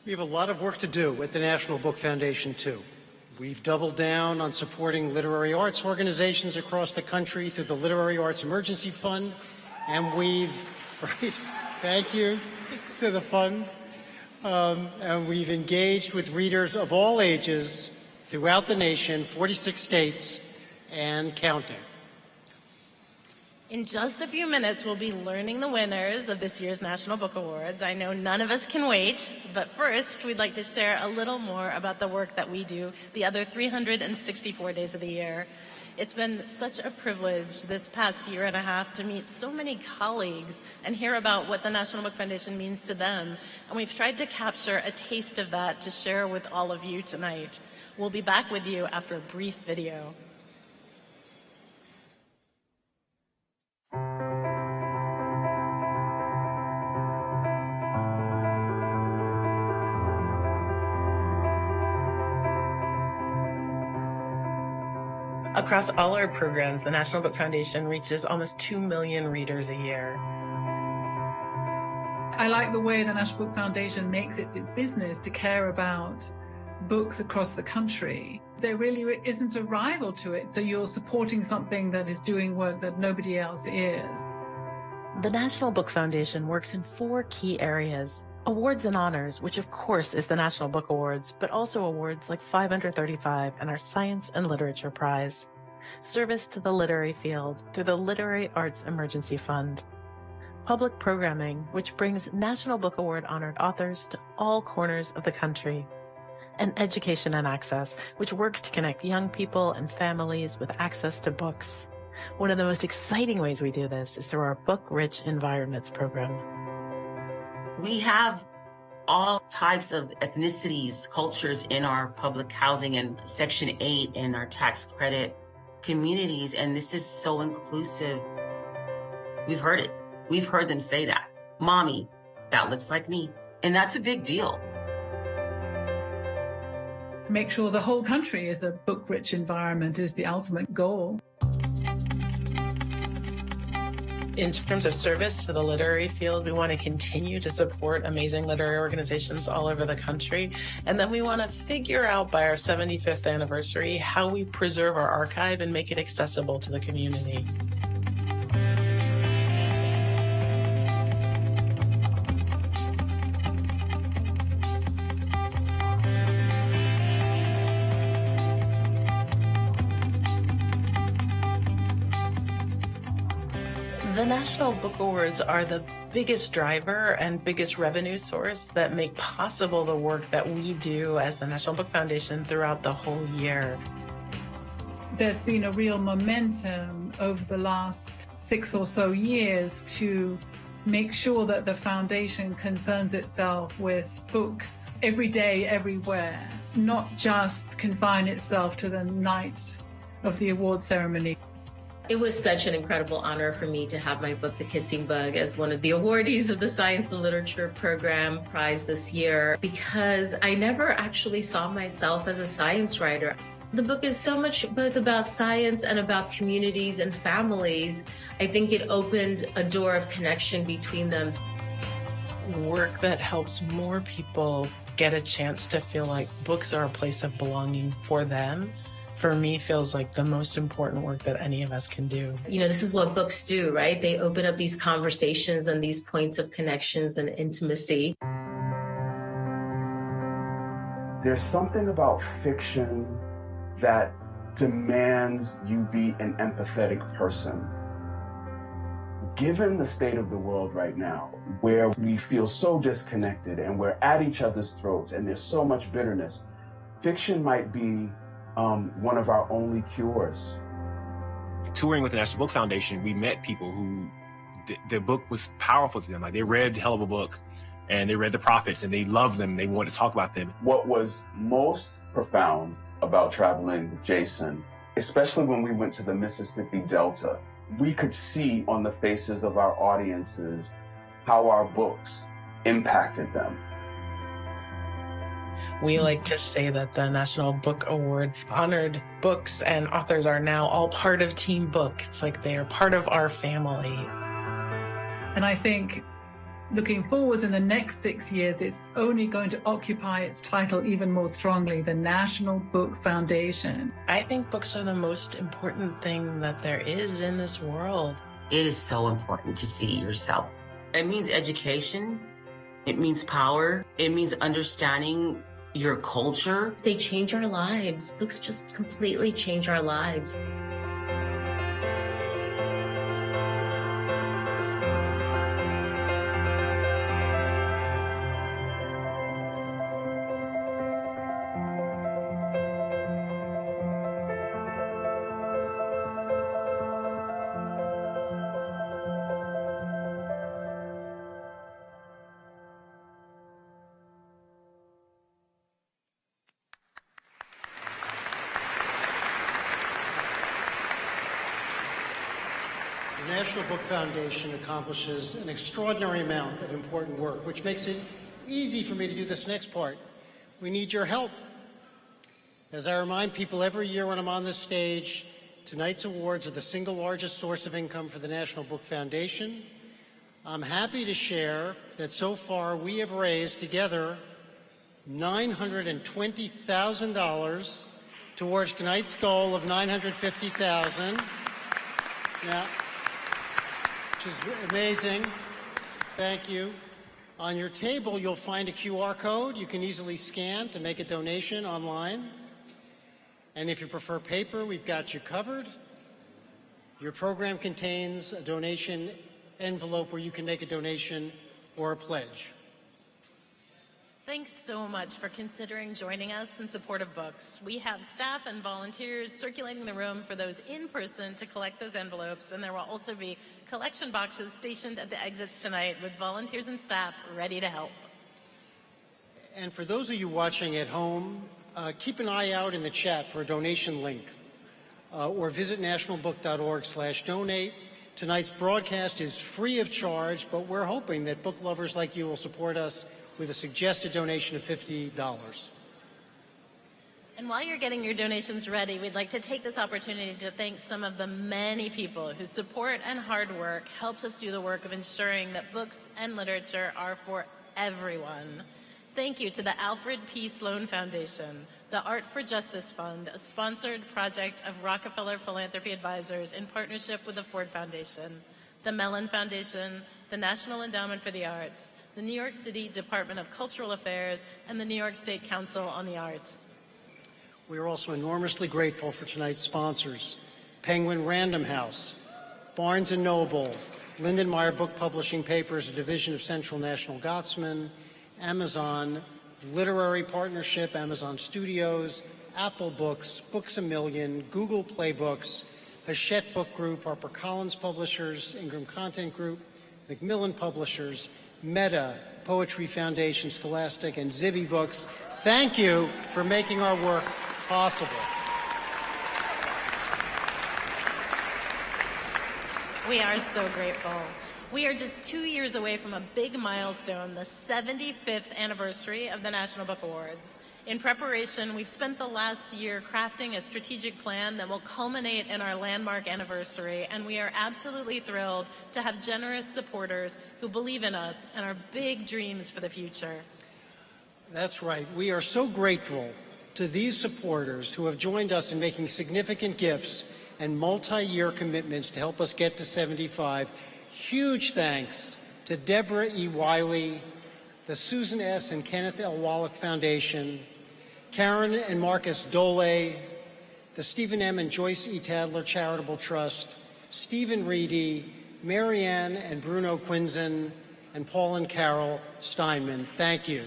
We have a lot of work to do at the National Book Foundation, too. We've doubled down on supporting literary arts organizations across the country through the Literary Arts Emergency Fund, and thank you to the fund, and we've engaged with readers of all ages throughout the nation, 46 states, and counting. In just a few minutes, we'll be learning the winners of this year's National Book Awards. I know none of us can wait, but first, we'd like to share a little more about the work that we do the other 364 days of the year. It's been such a privilege this past year and a half to meet so many colleagues and hear about what the National Book Foundation means to them. And we've tried to capture a taste of that to share with all of you tonight. We'll be back with you after a brief video. Across all our programs, the National Book Foundation reaches almost 2 million readers a year. I like the way the National Book Foundation makes it its business to care about books across the country. There really isn't a rival to it, so you're supporting something that is doing work that nobody else is. The National Book Foundation works in 4 key areas. Awards and honors, which of course is the National Book Awards, but also awards like 535 and our Science and Literature Prize. Service to the literary field through the Literary Arts Emergency Fund. Public programming, which brings National Book Award honored authors to all corners of the country. And education and access, which works to connect young people and families with access to books. One of the most exciting ways we do this is through our Book-Rich Environments program. We have all types of ethnicities, cultures in our public housing and Section 8 and our tax credit communities, and this is so inclusive. We've heard it. We've heard them say that. Mommy, that looks like me. And that's a big deal. To make sure the whole country is a book-rich environment is the ultimate goal. In terms of service to the literary field, we want to continue to support amazing literary organizations all over the country. And then we want to figure out by our 75th anniversary how we preserve our archive and make it accessible to the community. The National Book Awards are the biggest driver and biggest revenue source that make possible the work that we do as the National Book Foundation throughout the whole year. There's been a real momentum over the last 6 or so years to make sure that the foundation concerns itself with books every day, everywhere, not just confine itself to the night of the award ceremony. It was such an incredible honor for me to have my book, The Kissing Bug, as one of the awardees of the Science and Literature Program prize this year, because I never actually saw myself as a science writer. The book is so much both about science and about communities and families. I think it opened a door of connection between them. Work that helps more people get a chance to feel like books are a place of belonging for them, for me, feels like the most important work that any of us can do. You know, this is what books do, right? They open up these conversations and these points of connections and intimacy. There's something about fiction that demands you be an empathetic person. Given the state of the world right now, where we feel so disconnected and we're at each other's throats and there's so much bitterness, fiction might be one of our only cures. Touring with the National Book Foundation, we met people who the book was powerful to them. Like, they read Hell of a Book and they read The Prophets and they loved them. They wanted to talk about them. What was most profound about traveling with Jason, especially when we went to the Mississippi Delta, we could see on the faces of our audiences how our books impacted them. We like to say that the National Book Award honored books and authors are now all part of Team Book. It's like they are part of our family. And I think looking forwards in the next 6 years, it's only going to occupy its title even more strongly, the National Book Foundation. I think books are the most important thing that there is in this world. It is so important to see yourself. It means education. It means power. It means understanding your culture. They change our lives. Books just completely change our lives. The National Book Foundation accomplishes an extraordinary amount of important work, which makes it easy for me to do this next part. We need your help. As I remind people every year when I'm on this stage, tonight's awards are the single largest source of income for the National Book Foundation. I'm happy to share that so far we have raised together $920,000 towards tonight's goal of $950,000. Now, which is amazing. Thank you. On your table, you'll find a QR code you can easily scan to make a donation online. And if you prefer paper, we've got you covered. Your program contains a donation envelope where you can make a donation or a pledge. Thanks so much for considering joining us in support of books. We have staff and volunteers circulating the room for those in person to collect those envelopes, and there will also be collection boxes stationed at the exits tonight with volunteers and staff ready to help. And for those of you watching at home, keep an eye out in the chat for a donation link, or visit nationalbook.org/donate. Tonight's broadcast is free of charge, but we're hoping that book lovers like you will support us with a suggested donation of $50. And while you're getting your donations ready, we'd like to take this opportunity to thank some of the many people whose support and hard work helps us do the work of ensuring that books and literature are for everyone. Thank you to the Alfred P. Sloan Foundation, the Art for Justice Fund, a sponsored project of Rockefeller Philanthropy Advisors in partnership with the Ford Foundation, the Mellon Foundation, the National Endowment for the Arts, the New York City Department of Cultural Affairs, and the New York State Council on the Arts. We are also enormously grateful for tonight's sponsors: Penguin Random House, Barnes & Noble, Lindenmeyer Book Publishing Papers, a division of Central National Gotsman, Amazon, Literary Partnership, Amazon Studios, Apple Books, Books A Million, Google Play Books, Hachette Book Group, HarperCollins Publishers, Ingram Content Group, Macmillan Publishers, Meta, Poetry Foundation, Scholastic, and Zibby Books. Thank you for making our work possible. We are so grateful. We are just 2 years away from a big milestone, the 75th anniversary of the National Book Awards. In preparation, we've spent the last year crafting a strategic plan that will culminate in our landmark anniversary, and we are absolutely thrilled to have generous supporters who believe in us and our big dreams for the future. That's right. We are so grateful to these supporters who have joined us in making significant gifts and multi-year commitments to help us get to 75. Huge thanks to Deborah E. Wiley, the Susan S. and Kenneth L. Wallach Foundation, Karen and Marcus Dole, the Stephen M. and Joyce E. Tadler Charitable Trust, Stephen Reedy, Marianne and Bruno Quinzen, and Paul and Carol Steinman. Thank you.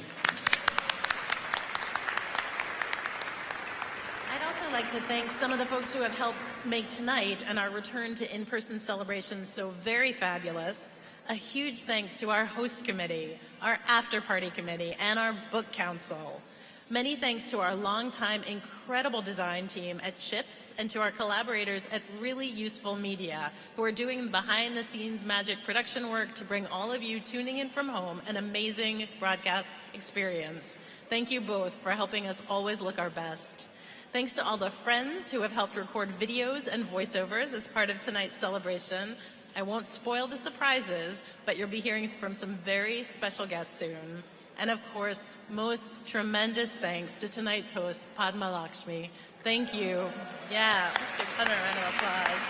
I'd like to thank some of the folks who have helped make tonight and our return to in-person celebrations so very fabulous. A huge thanks to our host committee, our after-party committee, and our book council. Many thanks to our longtime incredible design team at CHIPS and to our collaborators at Really Useful Media, who are doing behind-the-scenes magic production work to bring all of you tuning in from home an amazing broadcast experience. Thank you both for helping us always look our best. Thanks to all the friends who have helped record videos and voiceovers as part of tonight's celebration. I won't spoil the surprises, but you'll be hearing from some very special guests soon. And of course, most tremendous thanks to tonight's host, Padma Lakshmi. Thank you. Yeah, let's give her a round of applause.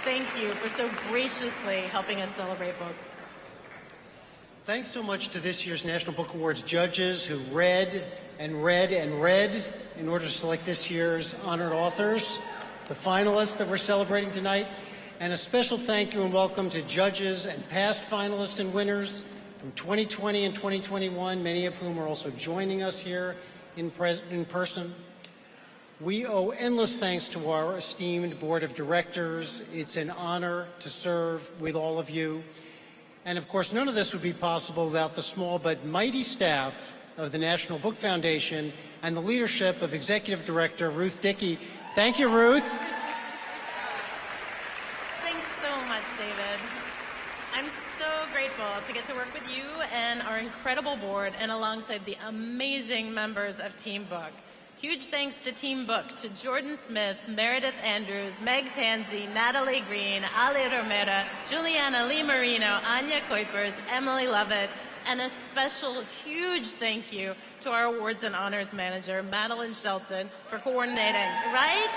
Thank you for so graciously helping us celebrate books. Thanks so much to this year's National Book Awards judges who read and read and read in order to select this year's honored authors, the finalists that we're celebrating tonight, and a special thank you and welcome to judges and past finalists and winners from 2020 and 2021, many of whom are also joining us here in person. We owe endless thanks to our esteemed board of directors. It's an honor to serve with all of you. And of course, none of this would be possible without the small but mighty staff of the National Book Foundation and the leadership of Executive Director Ruth Dickey. Thank you, Ruth. Thanks so much, David. I'm so grateful to get to work with you and our incredible board and alongside the amazing members of Team Book. Huge thanks to Team Book, to Jordan Smith, Meredith Andrews, Meg Tansey, Natalie Green, Ali Romero, Juliana Lee Marino, Anya Kuipers, Emily Lovett, and a special huge thank you to our awards and honors manager, Madeline Shelton, for coordinating, right?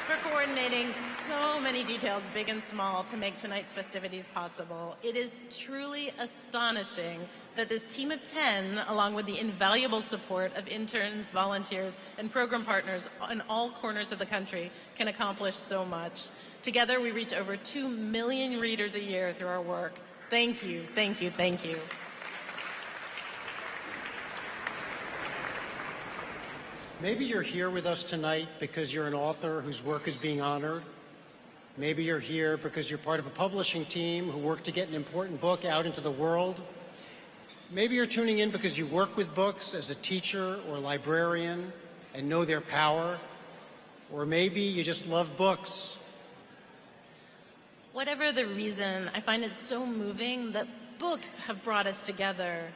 For coordinating so many details, big and small, to make tonight's festivities possible. It is truly astonishing that this team of 10, along with the invaluable support of interns, volunteers, and program partners in all corners of the country, can accomplish so much. Together, we reach over 2 million readers a year through our work. Thank you, thank you, thank you. Maybe you're here with us tonight because you're an author whose work is being honored. Maybe you're here because you're part of a publishing team who work to get an important book out into the world. Maybe you're tuning in because you work with books as a teacher or librarian and know their power. Or maybe you just love books. Whatever the reason, I find it so moving that books have brought us together.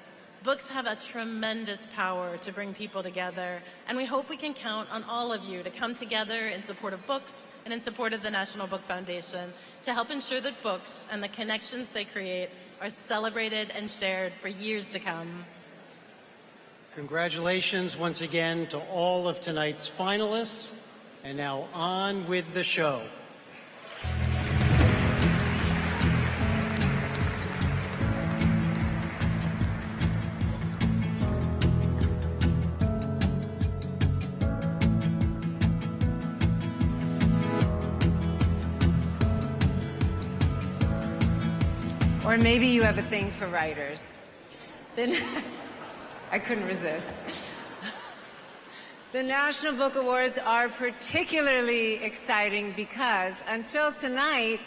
Books have a tremendous power to bring people together, and we hope we can count on all of you to come together in support of books and in support of the National Book Foundation to help ensure that books and the connections they create are celebrated and shared for years to come. Congratulations once again to all of tonight's finalists, and now on with the show. Or maybe you have a thing for writers. Then I couldn't resist. The National Book Awards are particularly exciting because until tonight,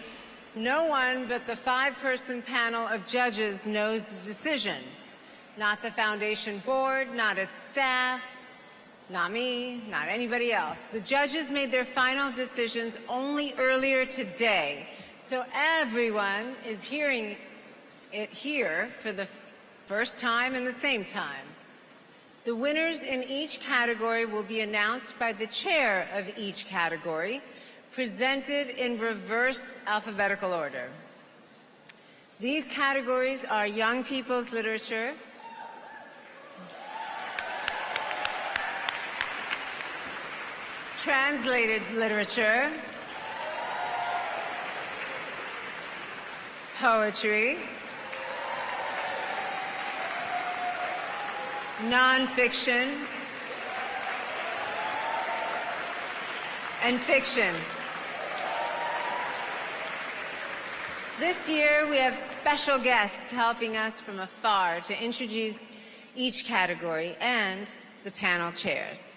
no one but the 5-person panel of judges knows the decision. Not the foundation board, not its staff, not me, not anybody else. The judges made their final decisions only earlier today, so everyone is hearing it here for the first time and the same time. The winners in each category will be announced by the chair of each category, presented in reverse alphabetical order. These categories are young people's literature, translated literature, poetry, nonfiction, and fiction. This year, we have special guests helping us from afar to introduce each category and the panel chairs.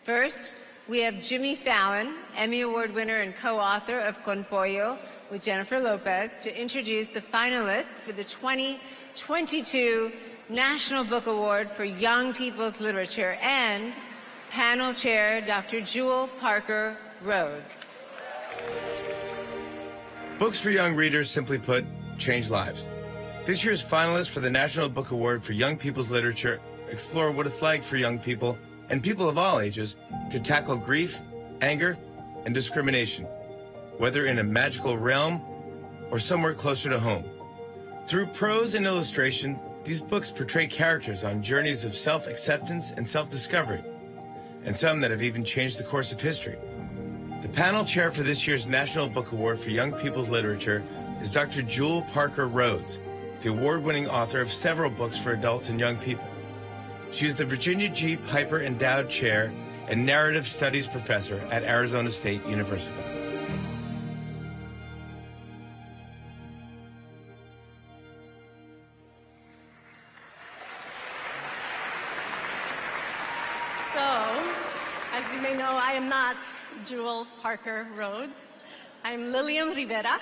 First, we have Jimmy Fallon, Emmy Award winner and co-author of Con Pollo with Jennifer Lopez, to introduce the finalists for the 2022 National Book Award for Young People's Literature, and panel chair Dr. Jewel Parker Rhodes. Books for young readers, simply put, change lives. This year's finalists for the National Book Award for Young People's Literature explore what it's like for young people, and people of all ages, to tackle grief, anger, and discrimination, whether in a magical realm or somewhere closer to home. Through prose and illustration, these books portray characters on journeys of self-acceptance and self-discovery, and some that have even changed the course of history. The panel chair for this year's National Book Award for Young People's Literature is Dr. Jewel Parker Rhodes, the award-winning author of several books for adults and young people. She is the Virginia G. Piper Endowed Chair and Narrative Studies Professor at Arizona State University. I am not Jewel Parker Rhodes. I'm Lilian Rivera,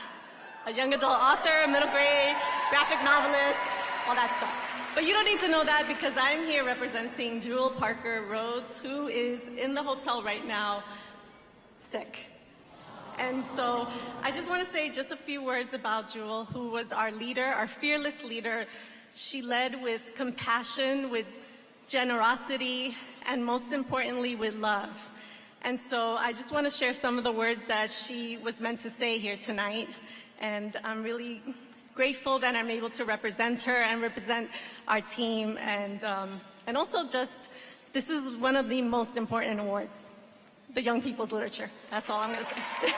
a young adult author, middle grade, graphic novelist, all that stuff. But you don't need to know that because I'm here representing Jewel Parker Rhodes, who is in the hotel right now, sick. And so I just want to say just a few words about Jewel, who was our leader, our fearless leader. She led with compassion, with generosity, and most importantly, with love. And so I just want to share some of the words that she was meant to say here tonight. And I'm really grateful that I'm able to represent her and represent our team. And also just, this is one of the most important awards, the Young People's Literature. That's all I'm going to say.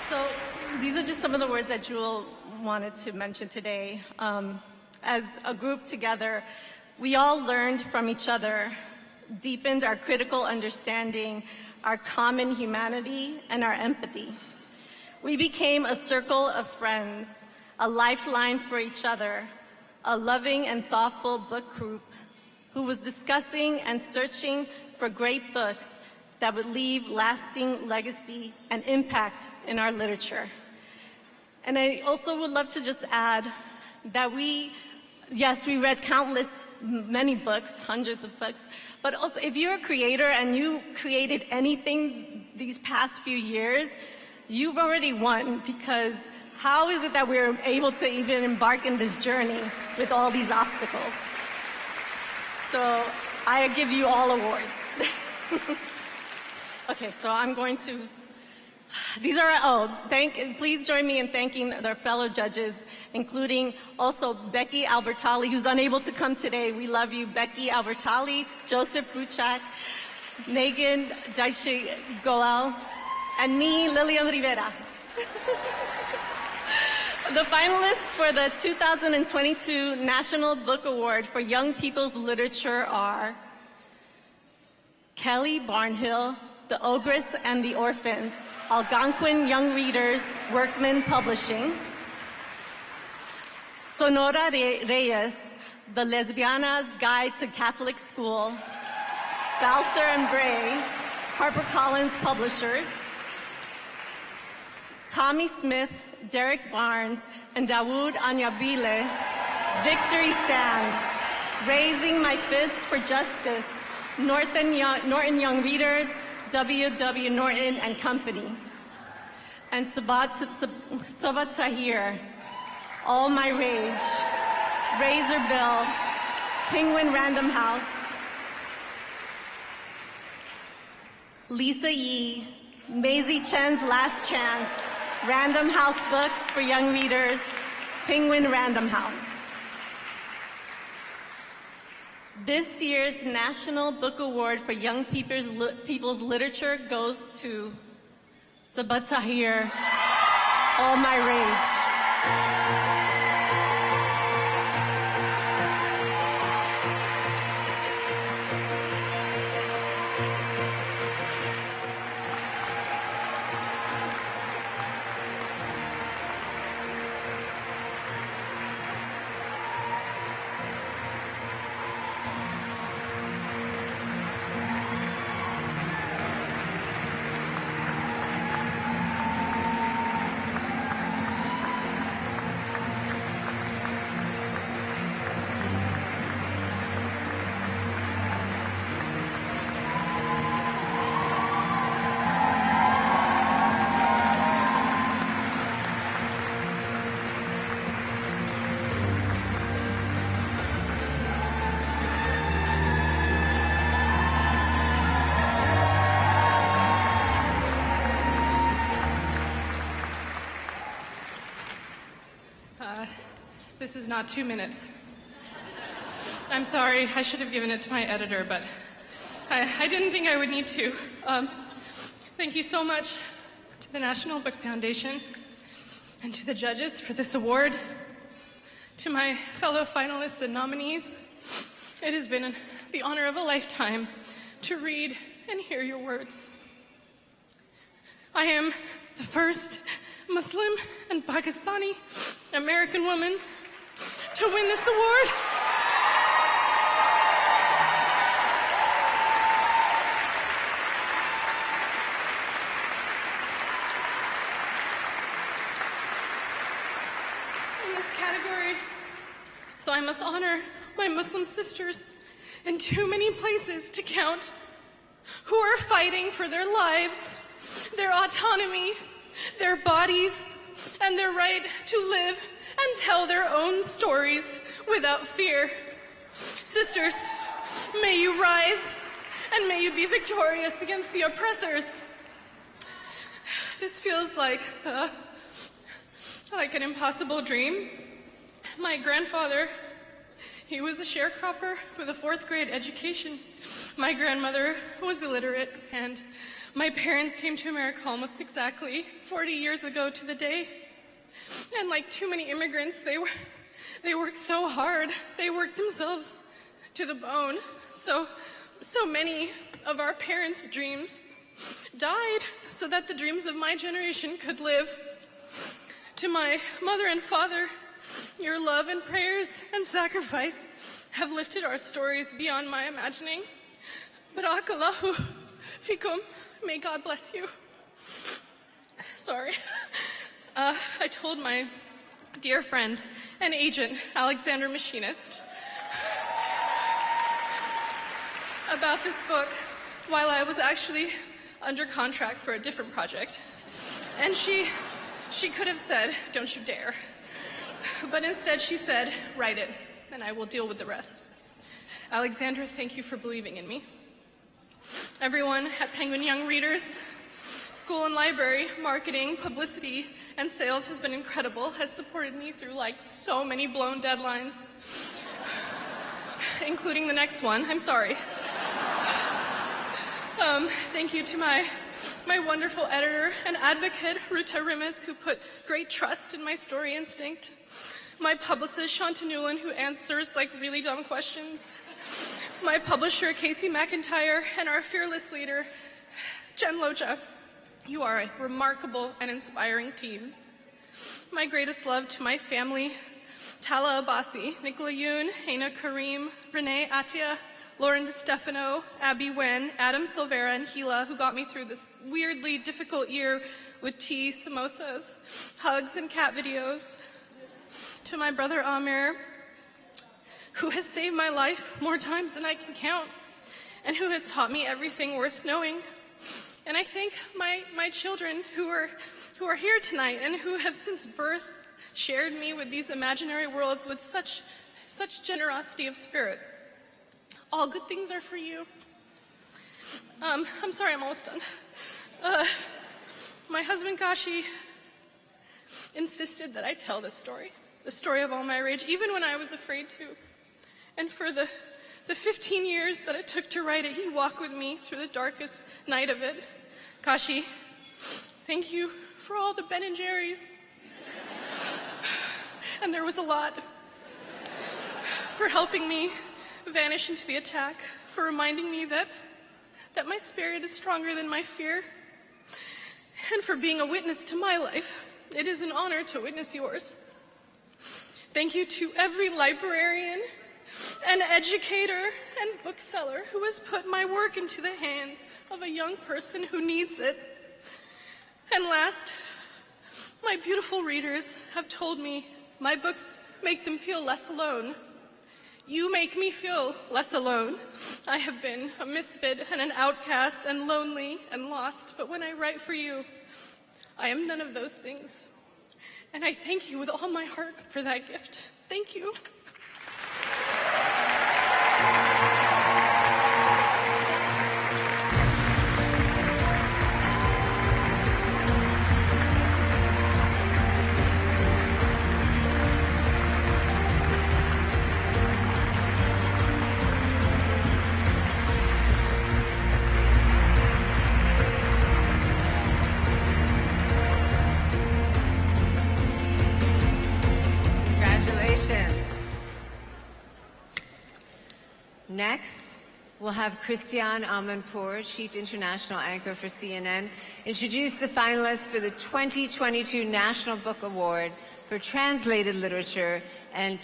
So these are just some of the words that Jewel wanted to mention today. As a group together, we all learned from each other, deepened our critical understanding, our common humanity, and our empathy. We became a circle of friends, a lifeline for each other, a loving and thoughtful book group who was discussing and searching for great books that would leave lasting legacy and impact in our literature. And I also would love to just add that yes, we read many books, hundreds of books, but also if you're a creator and you created anything these past few years, you've already won, because How is it that we're able to even embark in this journey with all these obstacles? So I give you all awards. Okay, so I'm going to, please join me in thanking their fellow judges, including also Becky Albertalli, who's unable to come today. We love you, Becky Albertalli, Joseph Bruchak, Megan Daishi Goal, and me, Lilian Rivera. The finalists for the 2022 National Book Award for Young People's Literature are Kelly Barnhill, The Ogress and the Orphans, Algonquin Young Readers, Workman Publishing. Sonora Reyes, The Lesbiana's Guide to Catholic School, Balser and Bray, HarperCollins Publishers. Tommy Smith, Derek Barnes, and Dawood Anyabile, Victory Stand, Raising My Fist for Justice, Norton Young Readers, W.W. Norton and Company. And Sabat Tahir, All My Rage, Razor Bill, Penguin Random House, Lisa Yee, Maisie Chen's Last Chance, Random House Books for Young Readers, Penguin Random House. This year's National Book Award for Young People's Literature goes to Sabat Tahir, All My Rage. This is not 2 minutes. I'm sorry, I should have given it to my editor, but I didn't think I would need to. Thank you so much to the National Book Foundation and to the judges for this award. To my fellow finalists and nominees, it has been the honor of a lifetime to read and hear your words. I am the first Muslim and Pakistani American woman to win this award. In this category, so I must honor my Muslim sisters in too many places to count, who are fighting for their lives, their autonomy, their bodies, and their right to live and tell their own stories without fear. Sisters, may you rise and may you be victorious against the oppressors. This feels like an impossible dream. My grandfather, he was a sharecropper with a 4th grade education. My grandmother was illiterate, and my parents came to America almost exactly 40 years ago to the day. And like too many immigrants, they worked so hard. They worked themselves to the bone. So many of our parents' dreams died so that the dreams of my generation could live. To my mother and father, your love and prayers and sacrifice have lifted our stories beyond my imagining. Barakallahu fikum. May God bless you. Sorry. I told my dear friend and agent, Alexander Machinist, about this book while I was actually under contract for a different project. And she She could have said, "Don't you dare." But instead she said, "Write it, and I will deal with the rest." Alexandra, thank you for believing in me. Everyone at Penguin Young Readers, school and library, marketing, publicity, and sales has been incredible, has supported me through like so many blown deadlines, including the next one. I'm sorry. Thank you to my wonderful editor and advocate, Ruta Rimas, who put great trust in my story instinct. My publicist, Shanta Newland, who answers like really dumb questions. My publisher, Casey McIntyre, and our fearless leader, Jen Loja. You are a remarkable and inspiring team. My greatest love to my family, Tala Abbasi, Nicola Yoon, Haina Karim, Renee Atia, Lauren DeStefano, Abby Wen, Adam Silvera, and Gila, who got me through this weirdly difficult year with tea, samosas, hugs, and cat videos. To my brother Amir, who has saved my life more times than I can count, and who has taught me everything worth knowing. And I thank my children who are here tonight and who have since birth shared me with these imaginary worlds with such generosity of spirit. All good things are for you. I'm sorry, I'm almost done. My husband Kashi insisted that I tell this story, the story of all my rage, even when I was afraid to. And for the 15 years that it took to write it, he walked with me through the darkest night of it. Kashi, thank you for all the Ben and Jerry's. And there was a lot. For helping me vanish into the attack, for reminding me that my spirit is stronger than my fear, and for being a witness to my life. It is an honor to witness yours. Thank you to every librarian and educator and bookseller who has put my work into the hands of a young person who needs it. And last, my beautiful readers have told me my books make them feel less alone. You make me feel less alone. I have been a misfit and an outcast and lonely and lost, but when I write for you, I am none of those things. And I thank you with all my heart for that gift. Thank you. Next, we'll have Christiane Amanpour, Chief International Anchor for CNN, introduce the finalists for the 2022 National Book Award for Translated Literature and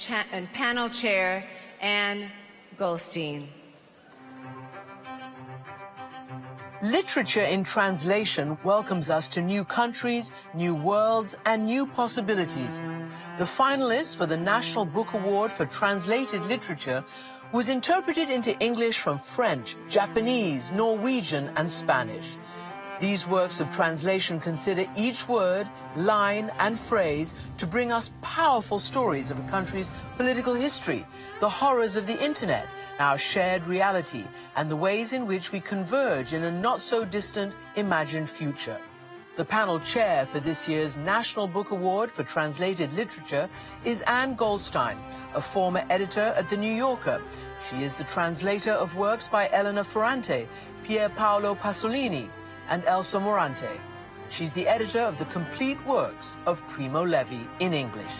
panel chair Anne Goldstein. Literature in translation welcomes us to new countries, new worlds, and new possibilities. The finalists for the National Book Award for Translated Literature was interpreted into English from French, Japanese, Norwegian, and Spanish. These works of translation consider each word, line, and phrase to bring us powerful stories of a country's political history, the horrors of the internet, our shared reality, and the ways in which we converge in a not-so-distant imagined future. The panel chair for this year's National Book Award for Translated Literature is Anne Goldstein, a former editor at The New Yorker. She is the translator of works by Elena Ferrante, Pier Paolo Pasolini, and Elsa Morante. She's the editor of the complete works of Primo Levi in English.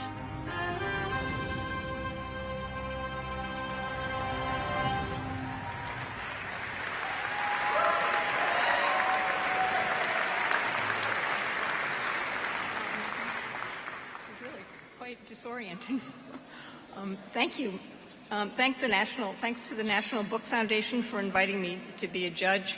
Disorienting. Thank you. Thanks to the National Book Foundation for inviting me to be a judge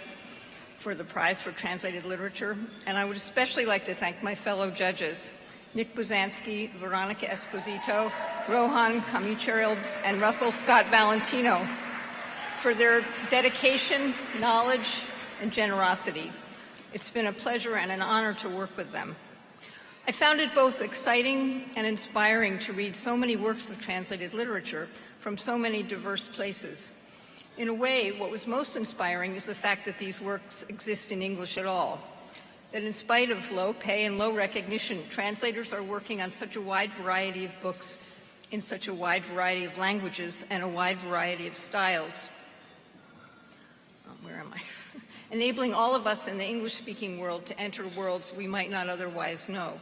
for the Prize for Translated Literature. And I would especially like to thank my fellow judges, Nick Buzansky, Veronica Esposito, Rohan Kamicheril, and Russell Scott Valentino for their dedication, knowledge, and generosity. It's been a pleasure and an honor to work with them. I found it both exciting and inspiring to read so many works of translated literature from so many diverse places. In a way, what was most inspiring is the fact that these works exist in English at all, that in spite of low pay and low recognition, translators are working on such a wide variety of books in such a wide variety of languages and a wide variety of styles. Where am I? Enabling all of us in the English-speaking world to enter worlds we might not otherwise know.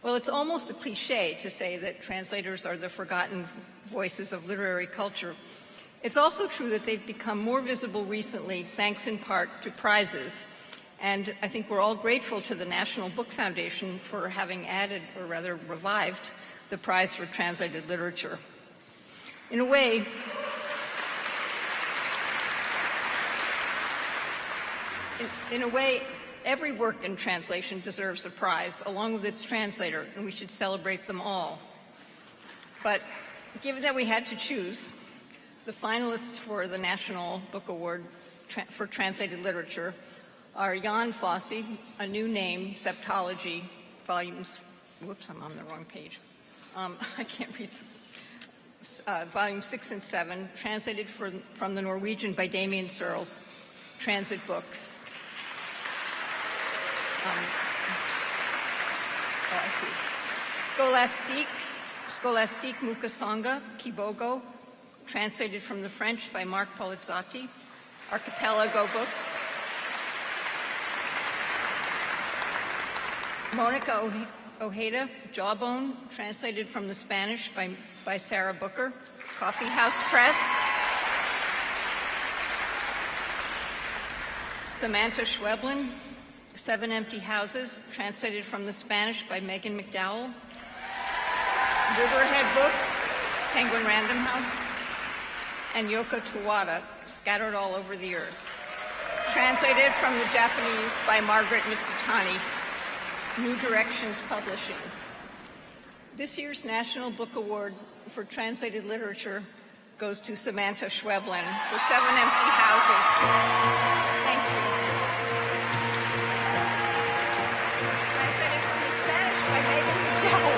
Well, it's almost a cliche to say that translators are the forgotten voices of literary culture. It's also true that they've become more visible recently, thanks in part to prizes. And I think we're all grateful to the National Book Foundation for having added, or rather revived, the Prize for Translated Literature. In a way, every work in translation deserves a prize, along with its translator, and we should celebrate them all. But given that we had to choose, the finalists for the National Book Award for Translated Literature are Jan Fosse, A New Name, Septology, volumes, whoops, I'm on the wrong page. I can't read them. Volumes 6 and 7, translated from the Norwegian by Damien Searles, Transit Books. Scholastique Mukasonga, Kibogo, translated from the French by Marc Polizzati, Archipelago Books. Monica Ojeda, Jawbone, translated from the Spanish by Sarah Booker, Coffee House Press. Samantha Schweblin, Seven Empty Houses, translated from the Spanish by Megan McDowell. Riverhead Books, Penguin Random House. And Yoko Tawada, Scattered All Over the Earth, translated from the Japanese by Margaret Mitsutani, New Directions Publishing. This year's National Book Award for Translated Literature goes to Samantha Schweblin for Seven Empty Houses. Thank you. Translated from the Spanish by Megan McDowell.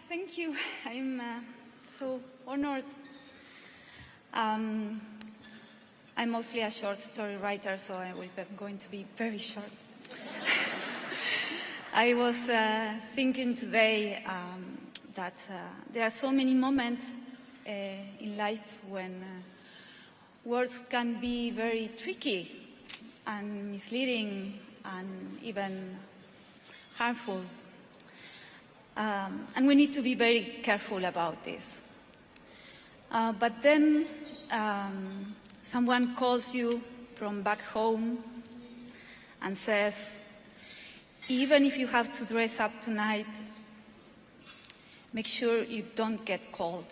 Thank you. I'm so honored. I'm mostly a short story writer, so I'm going to be very short. I was thinking today that there are so many moments in life when words can be very tricky and misleading and even harmful. And we need to be very careful about this. But then someone calls you from back home and says, even if you have to dress up tonight, make sure you don't get cold.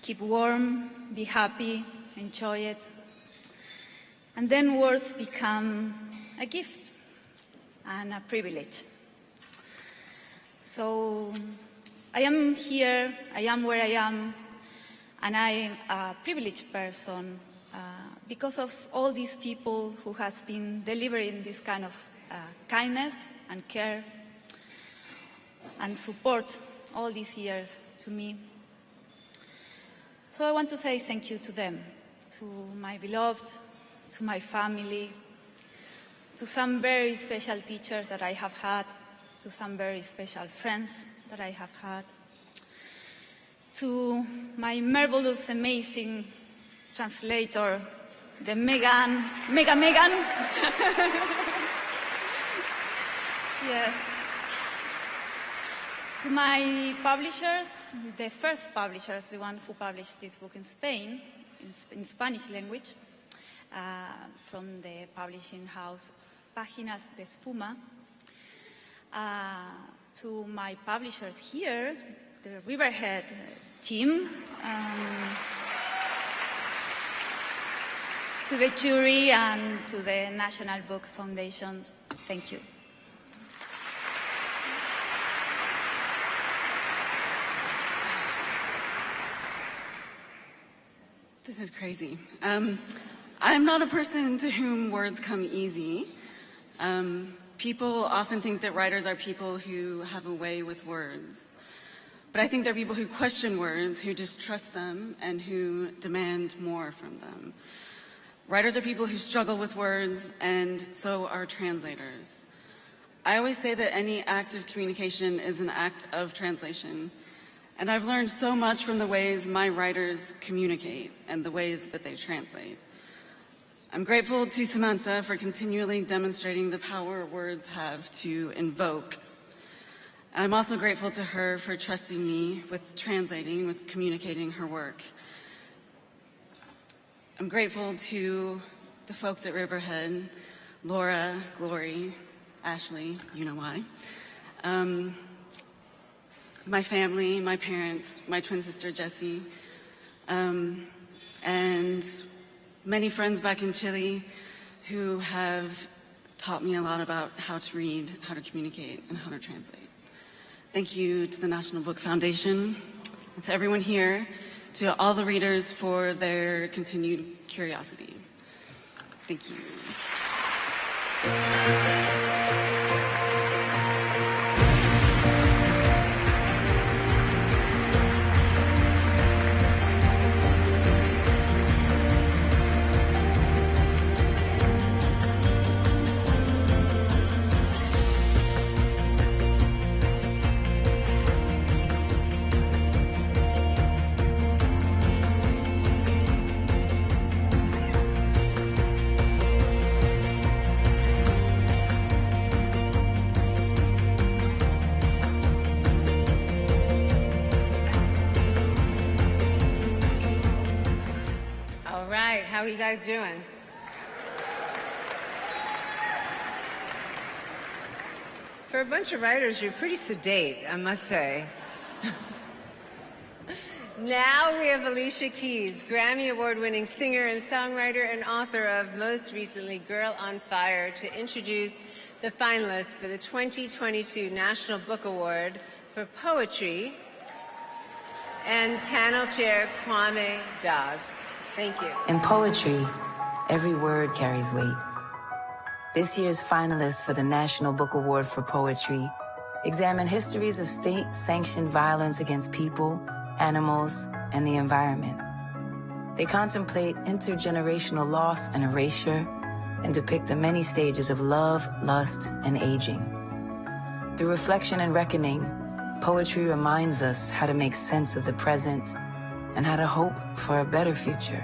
Keep warm, be happy, enjoy it. And then words become a gift and a privilege. So I am here, I am where I am, and I am a privileged person because of all these people who has been delivering this kind of kindness and care and support all these years to me. So I want to say thank you to them, to my beloved, to my family, to some very special teachers that I have had, to some very special friends that I have had, to my marvelous, amazing translator, the Megan. Yes. To my publishers, the first publishers, the one who published this book in Spain, in Spanish language, from the publishing house Páginas de Espuma. To my publishers here, the Riverhead team, to the jury and to the National Book Foundation, thank you. This is crazy. I'm not a person to whom words come easy. People often think that writers are people who have a way with words. But I think they're people who question words, who distrust them, and who demand more from them. Writers are people who struggle with words, and so are translators. I always say that any act of communication is an act of translation. And I've learned so much from the ways my writers communicate and the ways that they translate. I'm grateful to Samantha for continually demonstrating the power words have to invoke. I'm also grateful to her for trusting me with translating, with communicating her work. I'm grateful to the folks at Riverhead, Laura, Glory, Ashley, you know why. My family, my parents, my twin sister Jessie, and many friends back in Chile who have taught me a lot about how to read, how to communicate, and how to translate. Thank you to the National Book Foundation, and to everyone here, to all the readers for their continued curiosity. Thank you. How are you guys doing? For a bunch of writers, you're pretty sedate, I must say. Now we have Alicia Keys, Grammy Award-winning singer and songwriter and author of, most recently, Girl on Fire, to introduce the finalists for the 2022 National Book Award for Poetry, and panel chair Kwame Dawes. Thank you. In poetry, every word carries weight. This year's finalists for the National Book Award for Poetry examine histories of state-sanctioned violence against people, animals, and the environment. They contemplate intergenerational loss and erasure and depict the many stages of love, lust, and aging. Through reflection and reckoning, poetry reminds us how to make sense of the present and how to hope for a better future.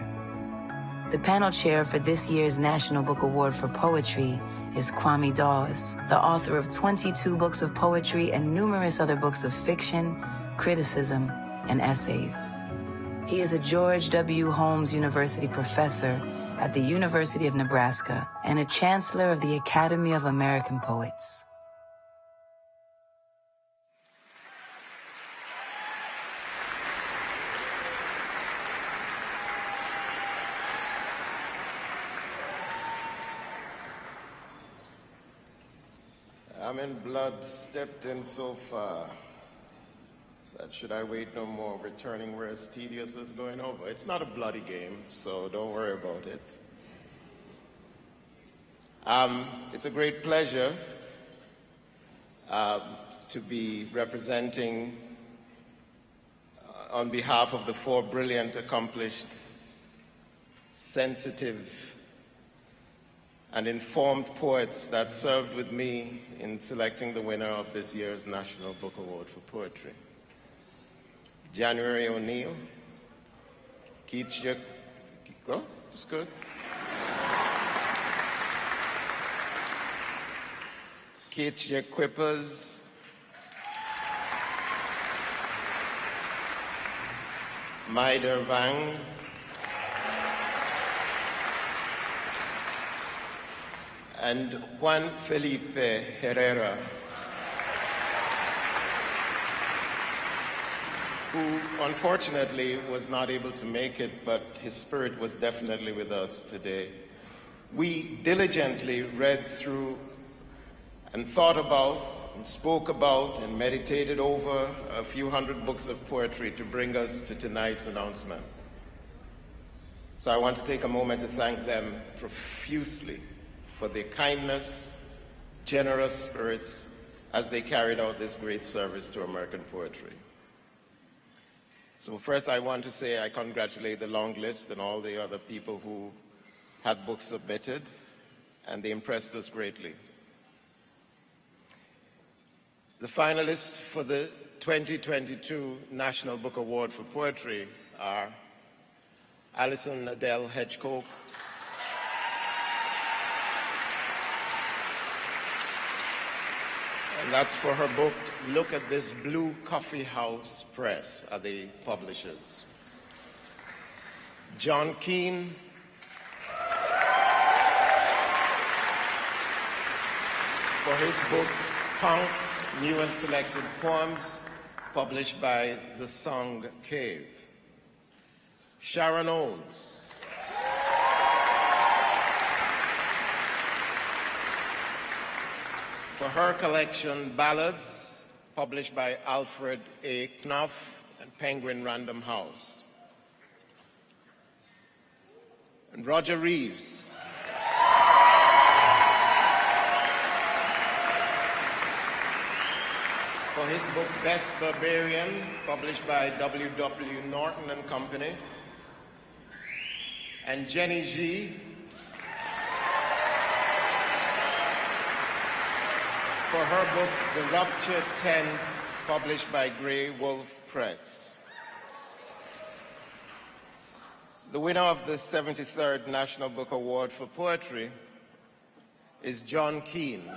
The panel chair for this year's National Book Award for Poetry is Kwame Dawes, the author of 22 books of poetry and numerous other books of fiction, criticism, and essays. He is a George W. Holmes University professor at the University of Nebraska and a chancellor of the Academy of American Poets. I'm in blood, stepped in so far that should I wait no more, returning were as tedious as going over. It's not a bloody game, so don't worry about it. It's a great pleasure to be representing on behalf of the 4 brilliant, accomplished, sensitive, and informed poets that served with me in selecting the winner of this year's National Book Award for Poetry. January O'Neill, Keith go, it's good. Keith Quippers, Maider Vang, and Juan Felipe Herrera, who unfortunately was not able to make it, but his spirit was definitely with us today. We diligently read through and thought about and spoke about and meditated over a few hundred books of poetry to bring us to tonight's announcement. So I want to take a moment to thank them profusely for their kindness, generous spirits as they carried out this great service to American poetry. So first I want to say I congratulate the long list and all the other people who had books submitted, and they impressed us greatly. The finalists for the 2022 National Book Award for Poetry are Alison Adele Hedgecock, and that's for her book, Look at This Blue Coffee House Press, are the publishers. John Keane, for his book, Punks, New and Selected Poems, published by The Song Cave. Sharon Olds. For her collection, Ballads, published by Alfred A. Knopf and Penguin Random House. And Roger Reeves. For his book, Best Barbarian, published by W.W. Norton and Company. And Jenny G. For her book, The Ruptured Tense, published by Grey Wolf Press. The winner of the 73rd National Book Award for Poetry is John Keane.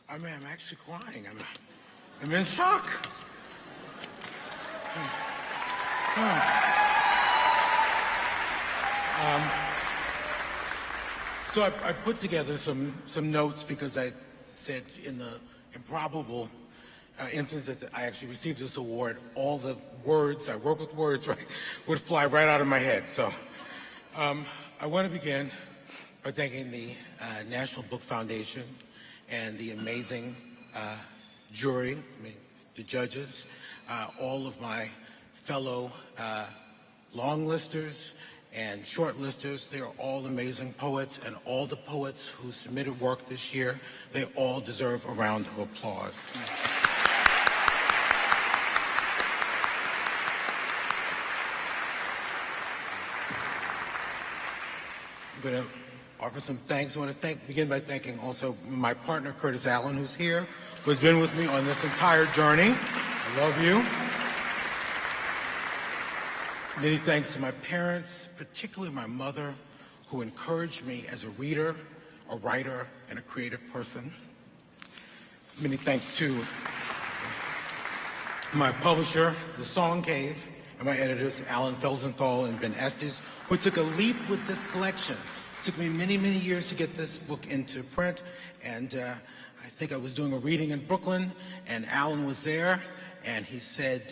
I mean, I'm actually crying. I'm in shock. So I put together some notes because I said in the improbable instance that I actually received this award, all the words, I work with words, right, would fly right out of my head. So I want to begin by thanking the National Book Foundation and the amazing jury, the judges, all of my fellow long listers and short listers. They are all amazing poets, and all the poets who submitted work this year, they all deserve a round of applause. I'm going to offer some thanks. I want to begin by thanking also my partner, Curtis Allen, who's here, who has been with me on this entire journey. I love you. Many thanks to my parents, particularly my mother, who encouraged me as a reader, a writer, and a creative person. Many thanks to my publisher, The Song Cave, and my editors, Alan Felsenthal and Ben Estes, who took a leap with this collection. It took me many, many years to get this book into print, and I think I was doing a reading in Brooklyn, and Alan was there, and he said,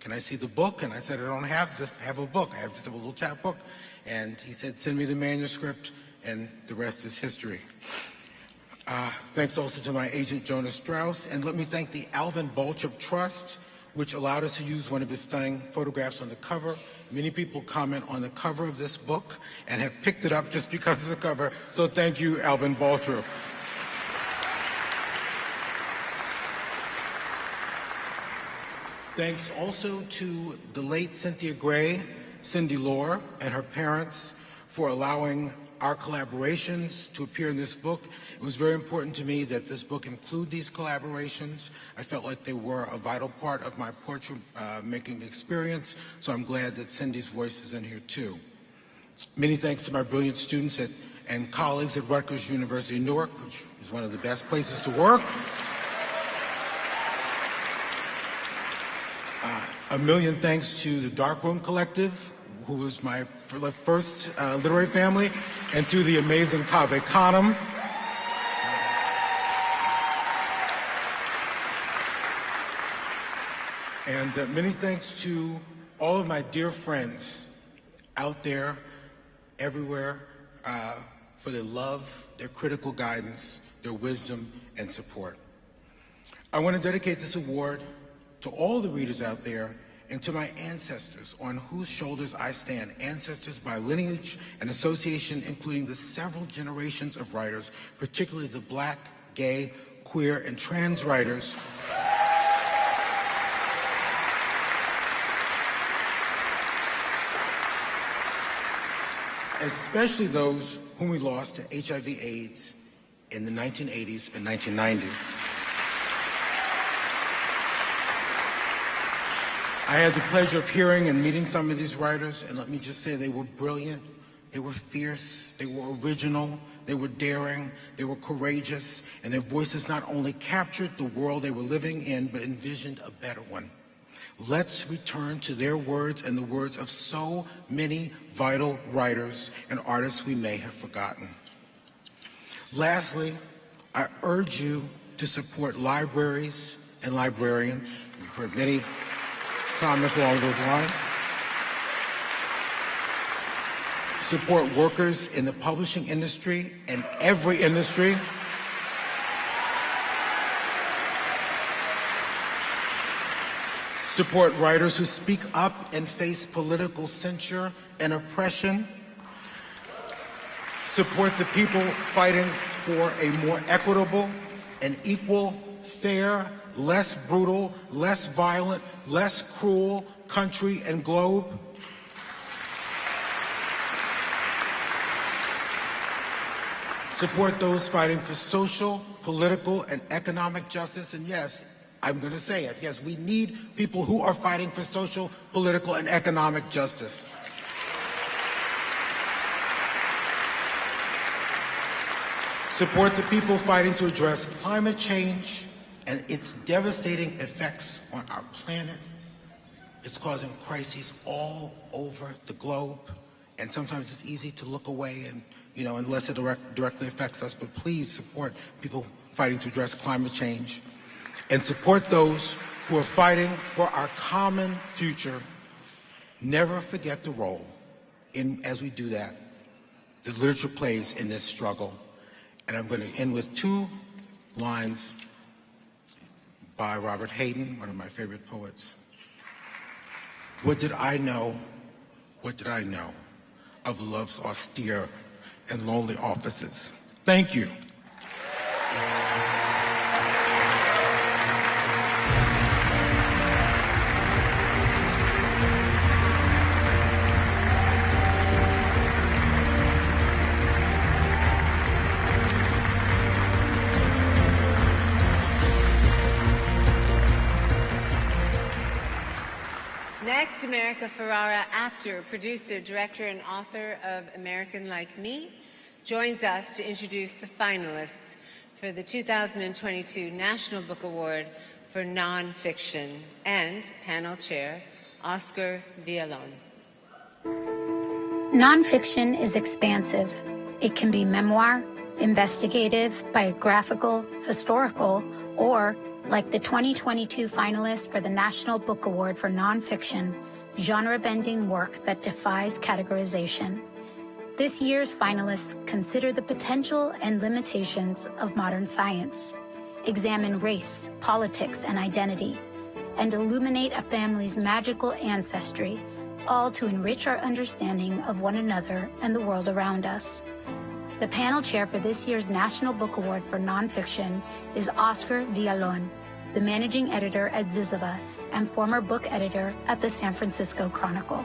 can I see the book? And I said, I don't have a book. I just have a little chapbook. And he said, send me the manuscript, and the rest is history. Thanks also to my agent, Jonas Strauss. And let me thank the Alvin Balchup Trust, which allowed us to use one of his stunning photographs on the cover. Many people comment on the cover of this book and have picked it up just because of the cover. So thank you, Alvin Balchup. Thanks also to the late Cynthia Gray, Cindy Lore, and her parents for allowing our collaborations to appear in this book. It was very important to me that this book include these collaborations. I felt like they were a vital part of my portrait making experience, so I'm glad that Cindy's voice is in here too. Many thanks to my brilliant students and colleagues at Rutgers University in Newark, which is one of the best places to work. A million thanks to the Darkroom Collective, who was my first literary family, and to the amazing Kaveh Khanum. And many thanks to all of my dear friends out there, everywhere, for their love, their critical guidance, their wisdom, and support. I want to dedicate this award to all the readers out there and to my ancestors on whose shoulders I stand, ancestors by lineage and association, including the several generations of writers, particularly the Black, gay, queer, and trans writers especially those whom we lost to HIV/AIDS in the 1980s and 1990s. I had the pleasure of hearing and meeting some of these writers, and let me just say they were brilliant, they were fierce, they were original, they were daring, they were courageous, and their voices not only captured the world they were living in, but envisioned a better one. Let's return to their words and the words of so many vital writers and artists we may have forgotten. Lastly, I urge you to support libraries and librarians. We've heard many comments along those lines. Support workers in the publishing industry and every industry. Support writers who speak up and face political censure and oppression. Support the people fighting for a more equitable and equal, fair, less brutal, less violent, less cruel country and globe. Support those fighting for social, political, and economic justice. And yes, I'm going to say it. Yes, we need people who are fighting for social, political, and economic justice. Support the people fighting to address climate change and its devastating effects on our planet. It's causing crises all over the globe, and sometimes it's easy to look away and, unless it directly affects us, but please support people fighting to address climate change and support those who are fighting for our common future. Never forget the role, as we do that, that literature plays in this struggle. And I'm going to end with two lines by Robert Hayden, one of my favorite poets. What did I know of love's austere and lonely offices? Thank you. Next, America Ferrara, actor, producer, director, and author of American Like Me, joins us to introduce the finalists for the 2022 National Book Award for Nonfiction, and panel chair, Oscar Villolón. Nonfiction is expansive. It can be memoir, investigative, biographical, historical, or, like the 2022 finalists for the National Book Award for Nonfiction, genre-bending work that defies categorization. This year's finalists consider the potential and limitations of modern science, examine race, politics, and identity, and illuminate a family's magical ancestry, all to enrich our understanding of one another and the world around us. The panel chair for this year's National Book Award for Nonfiction is Oscar Villolón, the managing editor at Zizova and former book editor at the San Francisco Chronicle.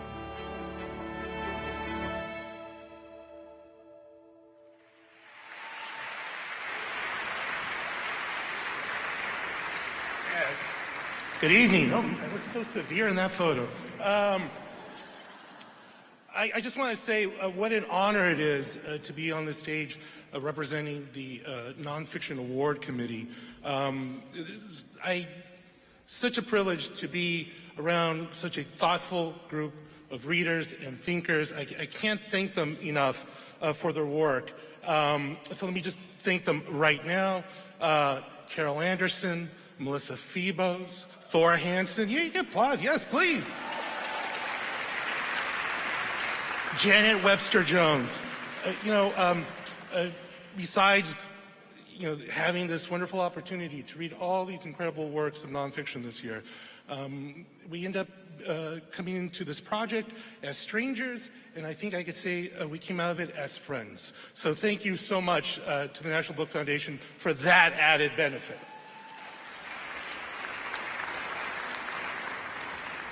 Good evening. Oh, I look so severe in that photo. I just want to say what an honor it is to be on the stage representing the Nonfiction Award Committee. Such a privilege to be around such a thoughtful group of readers and thinkers. I can't thank them enough for their work. So let me just thank them right now. Carol Anderson, Melissa Febos, Thora Hansen. Yeah, you can applaud. Yes, please. Janet Webster Jones. Besides, having this wonderful opportunity to read all these incredible works of nonfiction this year, we end up coming into this project as strangers, and I think I could say we came out of it as friends. So thank you so much to the National Book Foundation for that added benefit.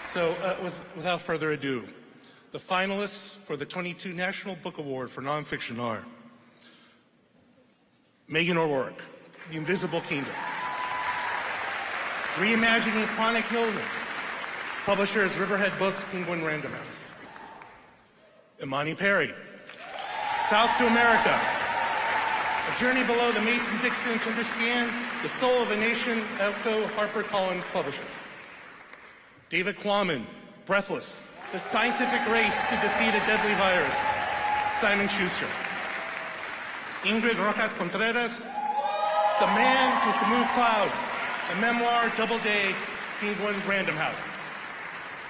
So without further ado, the finalists for the 22 National Book Award for Nonfiction are Megan O'Rourke, The Invisible Kingdom. Reimagining Chronic Illness, publishers Riverhead Books, Penguin Random House. Imani Perry, South to America, A Journey Below the Mason-Dixon to Understand the Soul of a Nation, Elko HarperCollins Publishers. David Quammen, Breathless, The Scientific Race to Defeat a Deadly Virus, Simon Schuster. Ingrid Rojas Contreras, The Man Who Could Move Clouds, a memoir, Doubleday, Penguin Random House.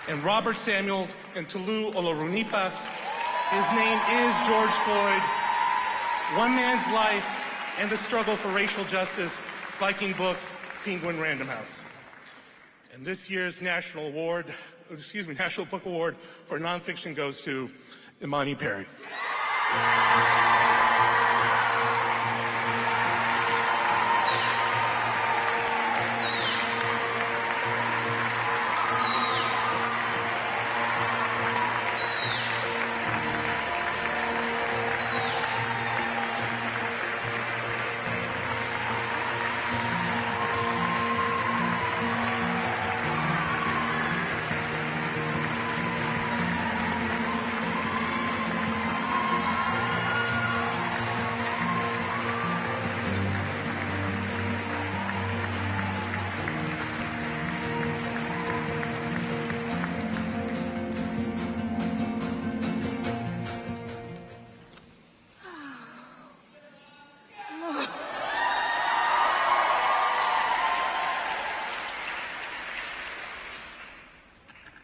And Robert Samuels and Tulu Olorunipa, his name is George Floyd, One Man's Life and the Struggle for Racial Justice, Viking Books, Penguin Random House. And this year's National Book Award for Nonfiction goes to Imani Perry.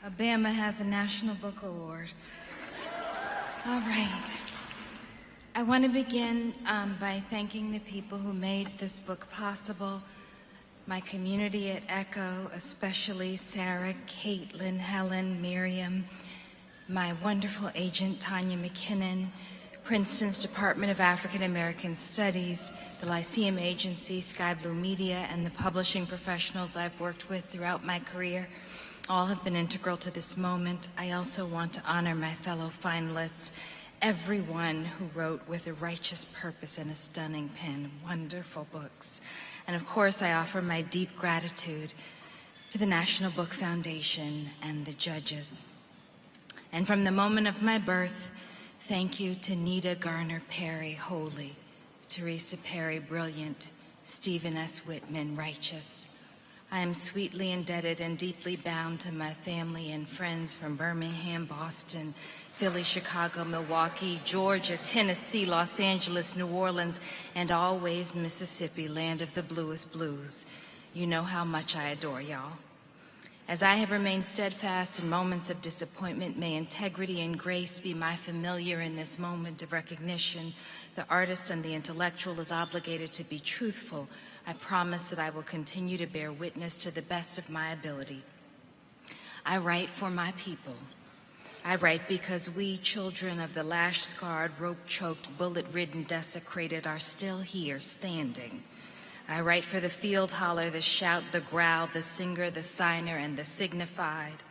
Alabama has a National Book Award. All right. I want to begin by thanking the people who made this book possible. My community at Echo, especially Sarah, Caitlin, Helen, Miriam, my wonderful agent, Tanya McKinnon, Princeton's Department of African American Studies, the Lyceum Agency, Sky Blue Media, and the publishing professionals I've worked with throughout my career. All have been integral to this moment. I also want to honor my fellow finalists, everyone who wrote with a righteous purpose and a stunning pen, wonderful books. And of course, I offer my deep gratitude to the National Book Foundation and the judges. And from the moment of my birth, thank you to Nita Garner Perry, holy, Teresa Perry, brilliant, Stephen S. Whitman, righteous. I am sweetly indebted and deeply bound to my family and friends from Birmingham, Boston, Philly, Chicago, Milwaukee, Georgia, Tennessee, Los Angeles, New Orleans, and always Mississippi, land of the bluest blues. You know how much I adore y'all. As I have remained steadfast in moments of disappointment, may integrity and grace be my familiar in this moment of recognition. The artist and the intellectual is obligated to be truthful. I promise that I will continue to bear witness to the best of my ability. I write for my people. I write because we, children of the lash-scarred, rope-choked, bullet-ridden, desecrated, are still here, standing. I write for the field holler, the shout, the growl, the singer, the signer, and the signified.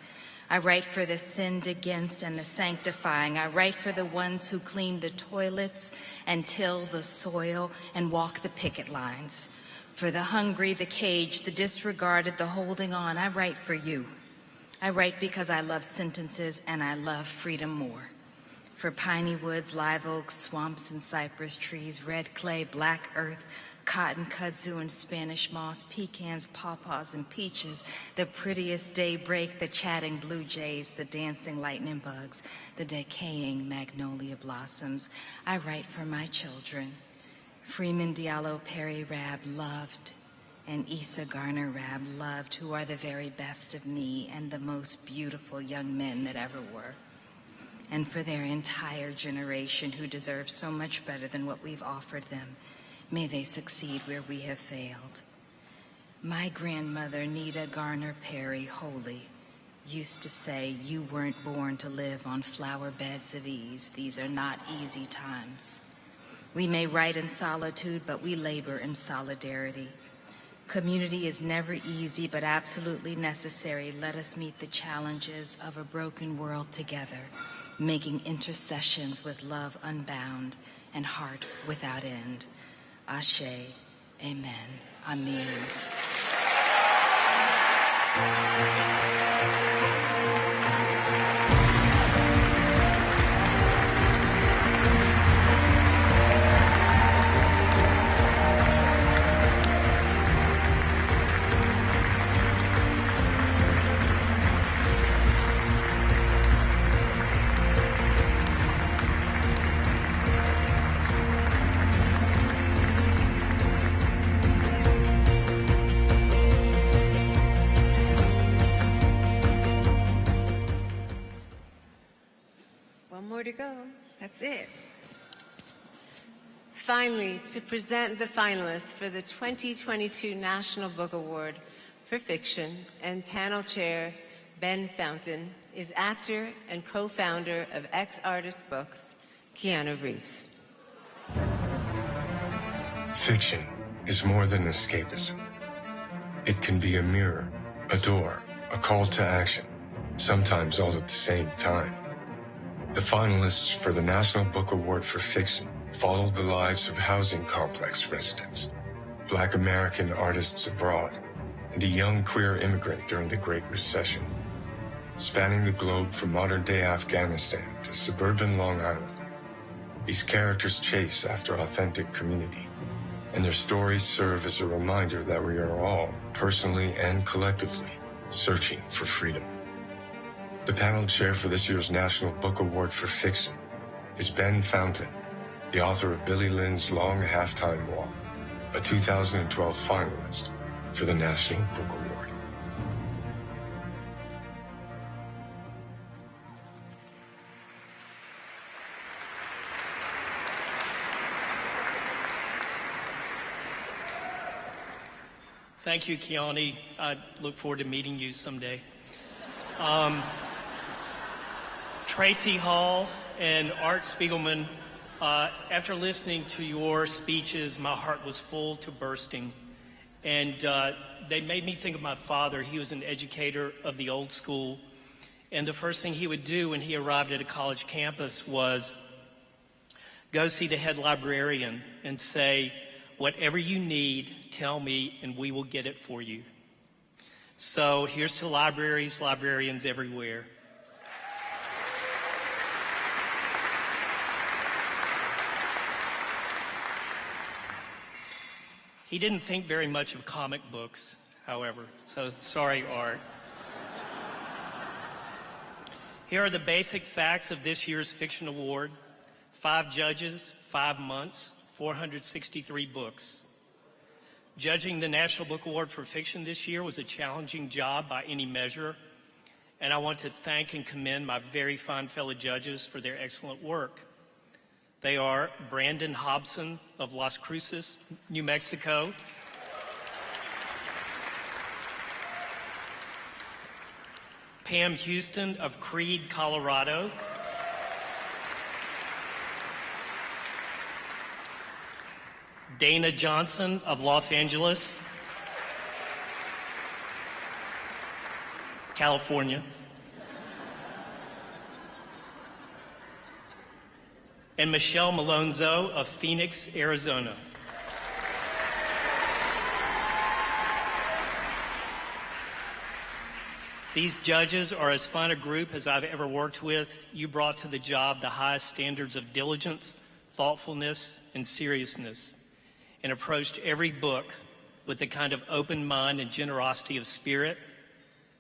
I write for the sinned against and the sanctifying. I write for the ones who clean the toilets and till the soil and walk the picket lines. For the hungry, the caged, the disregarded, the holding on. I write for you. I write because I love sentences and I love freedom more. For piney woods, live oaks, swamps, and cypress trees, red clay, black earth, cotton, kudzu, and Spanish moss, pecans, pawpaws, and peaches, the prettiest daybreak, the chatting blue jays, the dancing lightning bugs, the decaying magnolia blossoms. I write for my children. Freeman Diallo Perry Rab loved, and Issa Garner Rab loved, who are the very best of me and the most beautiful young men that ever were. And for their entire generation who deserve so much better than what we've offered them, may they succeed where we have failed. My grandmother, Nita Garner Perry, holy, used to say, you weren't born to live on flower beds of ease. These are not easy times. We may write in solitude, but we labor in solidarity. Community is never easy, but absolutely necessary. Let us meet the challenges of a broken world together, making intercessions with love unbound and heart without end. Ashe, amen, amen. More to go. That's it. Finally, to present the finalists for the 2022 National Book Award for Fiction and panel chair Ben Fountain is actor and co-founder of Ex-Artist Books, Keanu Reeves. Fiction is more than escapism. It can be a mirror, a door, a call to action, sometimes all at the same time. The finalists for the National Book Award for Fiction followed the lives of housing complex residents, Black American artists abroad, and a young queer immigrant during the Great Recession. Spanning the globe from modern-day Afghanistan to suburban Long Island, these characters chase after authentic community, and their stories serve as a reminder that we are all, personally and collectively, searching for freedom. The panel chair for this year's National Book Award for Fiction is Ben Fountain, the author of Billy Lynn's Long Halftime Walk, a 2012 finalist for the National Book Award. Thank you, Keani. I look forward to meeting you someday. Tracy Hall and Art Spiegelman, after listening to your speeches, my heart was full to bursting. And they made me think of my father. He was an educator of the old school. And the first thing he would do when he arrived at a college campus was go see the head librarian and say, whatever you need, tell me, and we will get it for you. So here's to libraries, librarians everywhere. He didn't think very much of comic books, however, so sorry, Art. Here are the basic facts of this year's Fiction Award. 5 judges, 5 months, 463 books. Judging the National Book Award for Fiction this year was a challenging job by any measure, and I want to thank and commend my very fine fellow judges for their excellent work. They are Brandon Hobson of Las Cruces, New Mexico, Pam Houston of Creede, Colorado, Dana Johnson of Los Angeles, California, and Michelle Malonzo of Phoenix, Arizona. These judges are as fine a group as I've ever worked with. You brought to the job the highest standards of diligence, thoughtfulness, and seriousness, and approached every book with the kind of open mind and generosity of spirit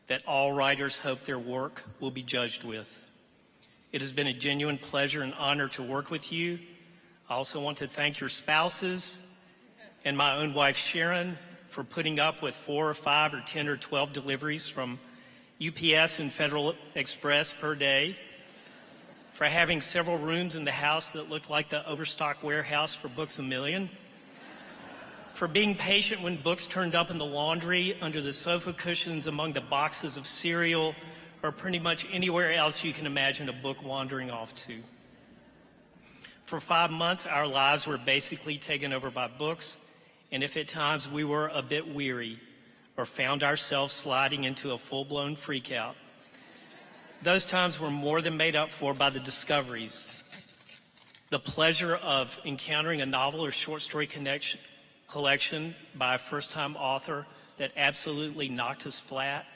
that all writers hope their work will be judged with. It has been a genuine pleasure and honor to work with you. I also want to thank your spouses and my own wife, Sharon, for putting up with 4 or 5 or 10 or 12 deliveries from UPS and Federal Express per day, for having several rooms in the house that look like the Overstock warehouse for Books A Million, for being patient when books turned up in the laundry, under the sofa cushions, among the boxes of cereal, or pretty much anywhere else you can imagine a book wandering off to. For 5 months, our lives were basically taken over by books, and if at times we were a bit weary or found ourselves sliding into a full-blown freakout, those times were more than made up for by the discoveries. The pleasure of encountering a novel or short story collection by a first-time author that absolutely knocked us flat,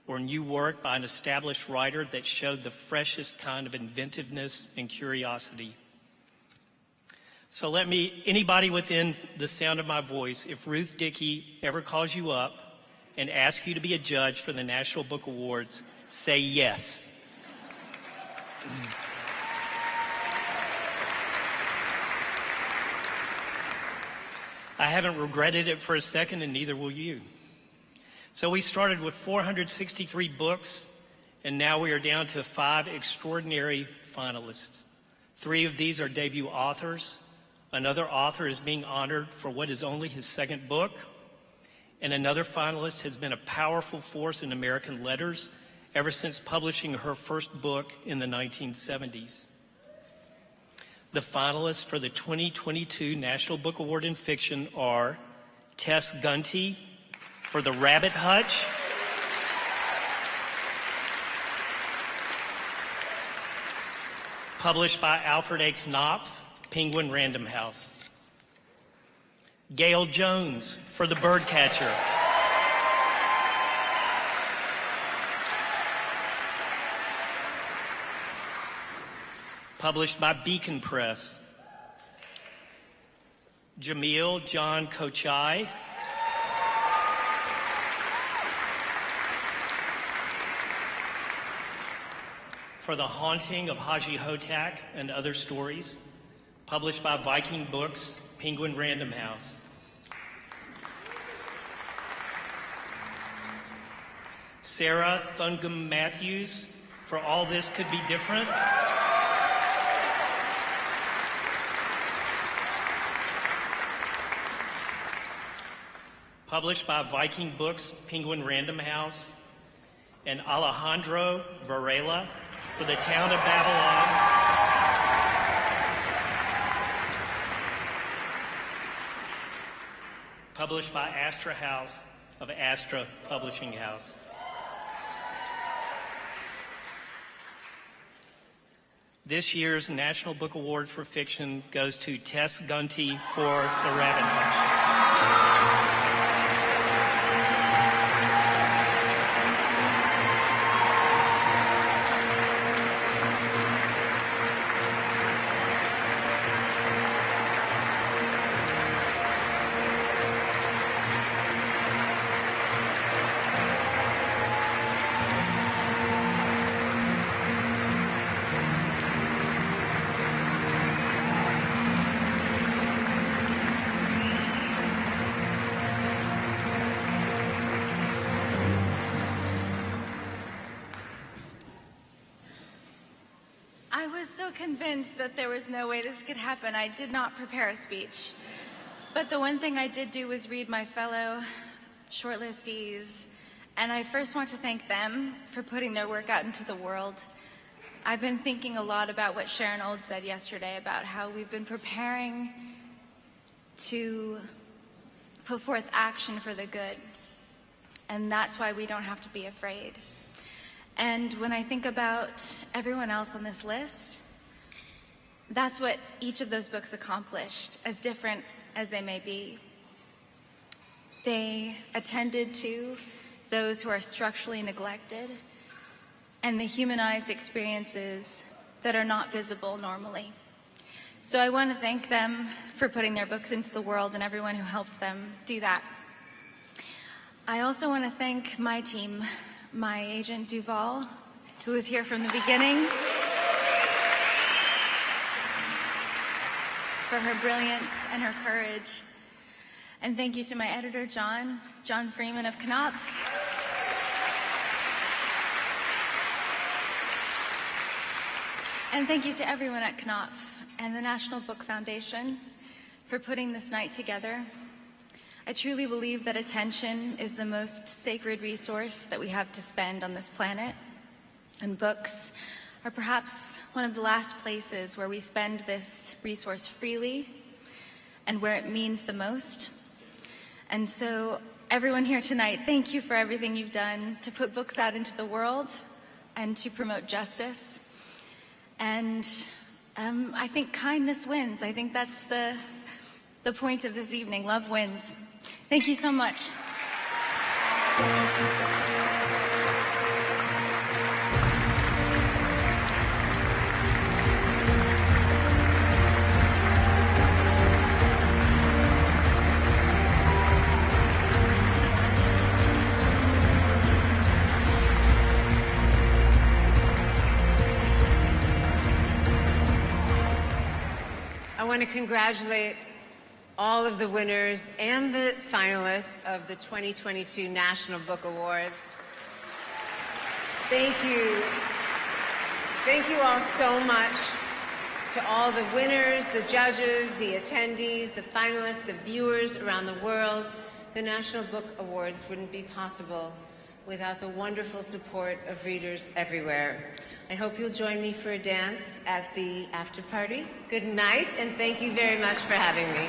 or new work by an established writer that showed the freshest kind of inventiveness and curiosity. So anybody within the sound of my voice, if Ruth Dickey ever calls you up and asks you to be a judge for the National Book Awards, say yes. I haven't regretted it for a second, and neither will you. So we started with 463 books, and now we are down to 5 extraordinary finalists. 3 of these are debut authors. Another author is being honored for what is only his 2nd book. And another finalist has been a powerful force in American letters ever since publishing her first book in the 1970s. The finalists for the 2022 National Book Award in Fiction are Tess Gunty for The Rabbit Hutch, published by Alfred A. Knopf, Penguin Random House. Gail Jones for The Birdcatcher. Published by Beacon Press. Jamil John Kochai for The Haunting of Haji Hotak and Other Stories, published by Viking Books, Penguin Random House. Sarah Thungum Matthews for All This Could Be Different. Published by Viking Books, Penguin Random House. And Alejandro Varela for The Town of Babylon. Published by Astra House of Astra Publishing House. This year's National Book Award for Fiction goes to Tess Gunty for The Rabbit Hutch. was so convinced that there was no way this could happen. I did not prepare a speech. But the one thing I did do was read my fellow shortlistees, and I first want to thank them for putting their work out into the world. I've been thinking a lot about what Sharon Olds said yesterday about how we've been preparing to put forth action for the good, and that's why we don't have to be afraid. And when I think about everyone else on this list, that's what each of those books accomplished, as different as they may be. They attended to those who are structurally neglected and the humanized experiences that are not visible normally. So I want to thank them for putting their books into the world and everyone who helped them do that. I also want to thank my team, my agent Duval, who was here from the beginning, for her brilliance and her courage. And thank you to my editor, John Freeman of Knopf. And thank you to everyone at Knopf and the National Book Foundation for putting this night together. I truly believe that attention is the most sacred resource that we have to spend on this planet, and books are perhaps one of the last places where we spend this resource freely and where it means the most. And so everyone here tonight, thank you for everything you've done to put books out into the world and to promote justice. And I think kindness wins. I think that's the point of this evening. Love wins. Thank you so much. I want to congratulate all of the winners and the finalists of the 2022 National Book Awards. Thank you. Thank you all so much to all the winners, the judges, the attendees, the finalists, the viewers around the world. The National Book Awards wouldn't be possible without the wonderful support of readers everywhere. I hope you'll join me for a dance at the after party. Good night, and thank you very much for having me.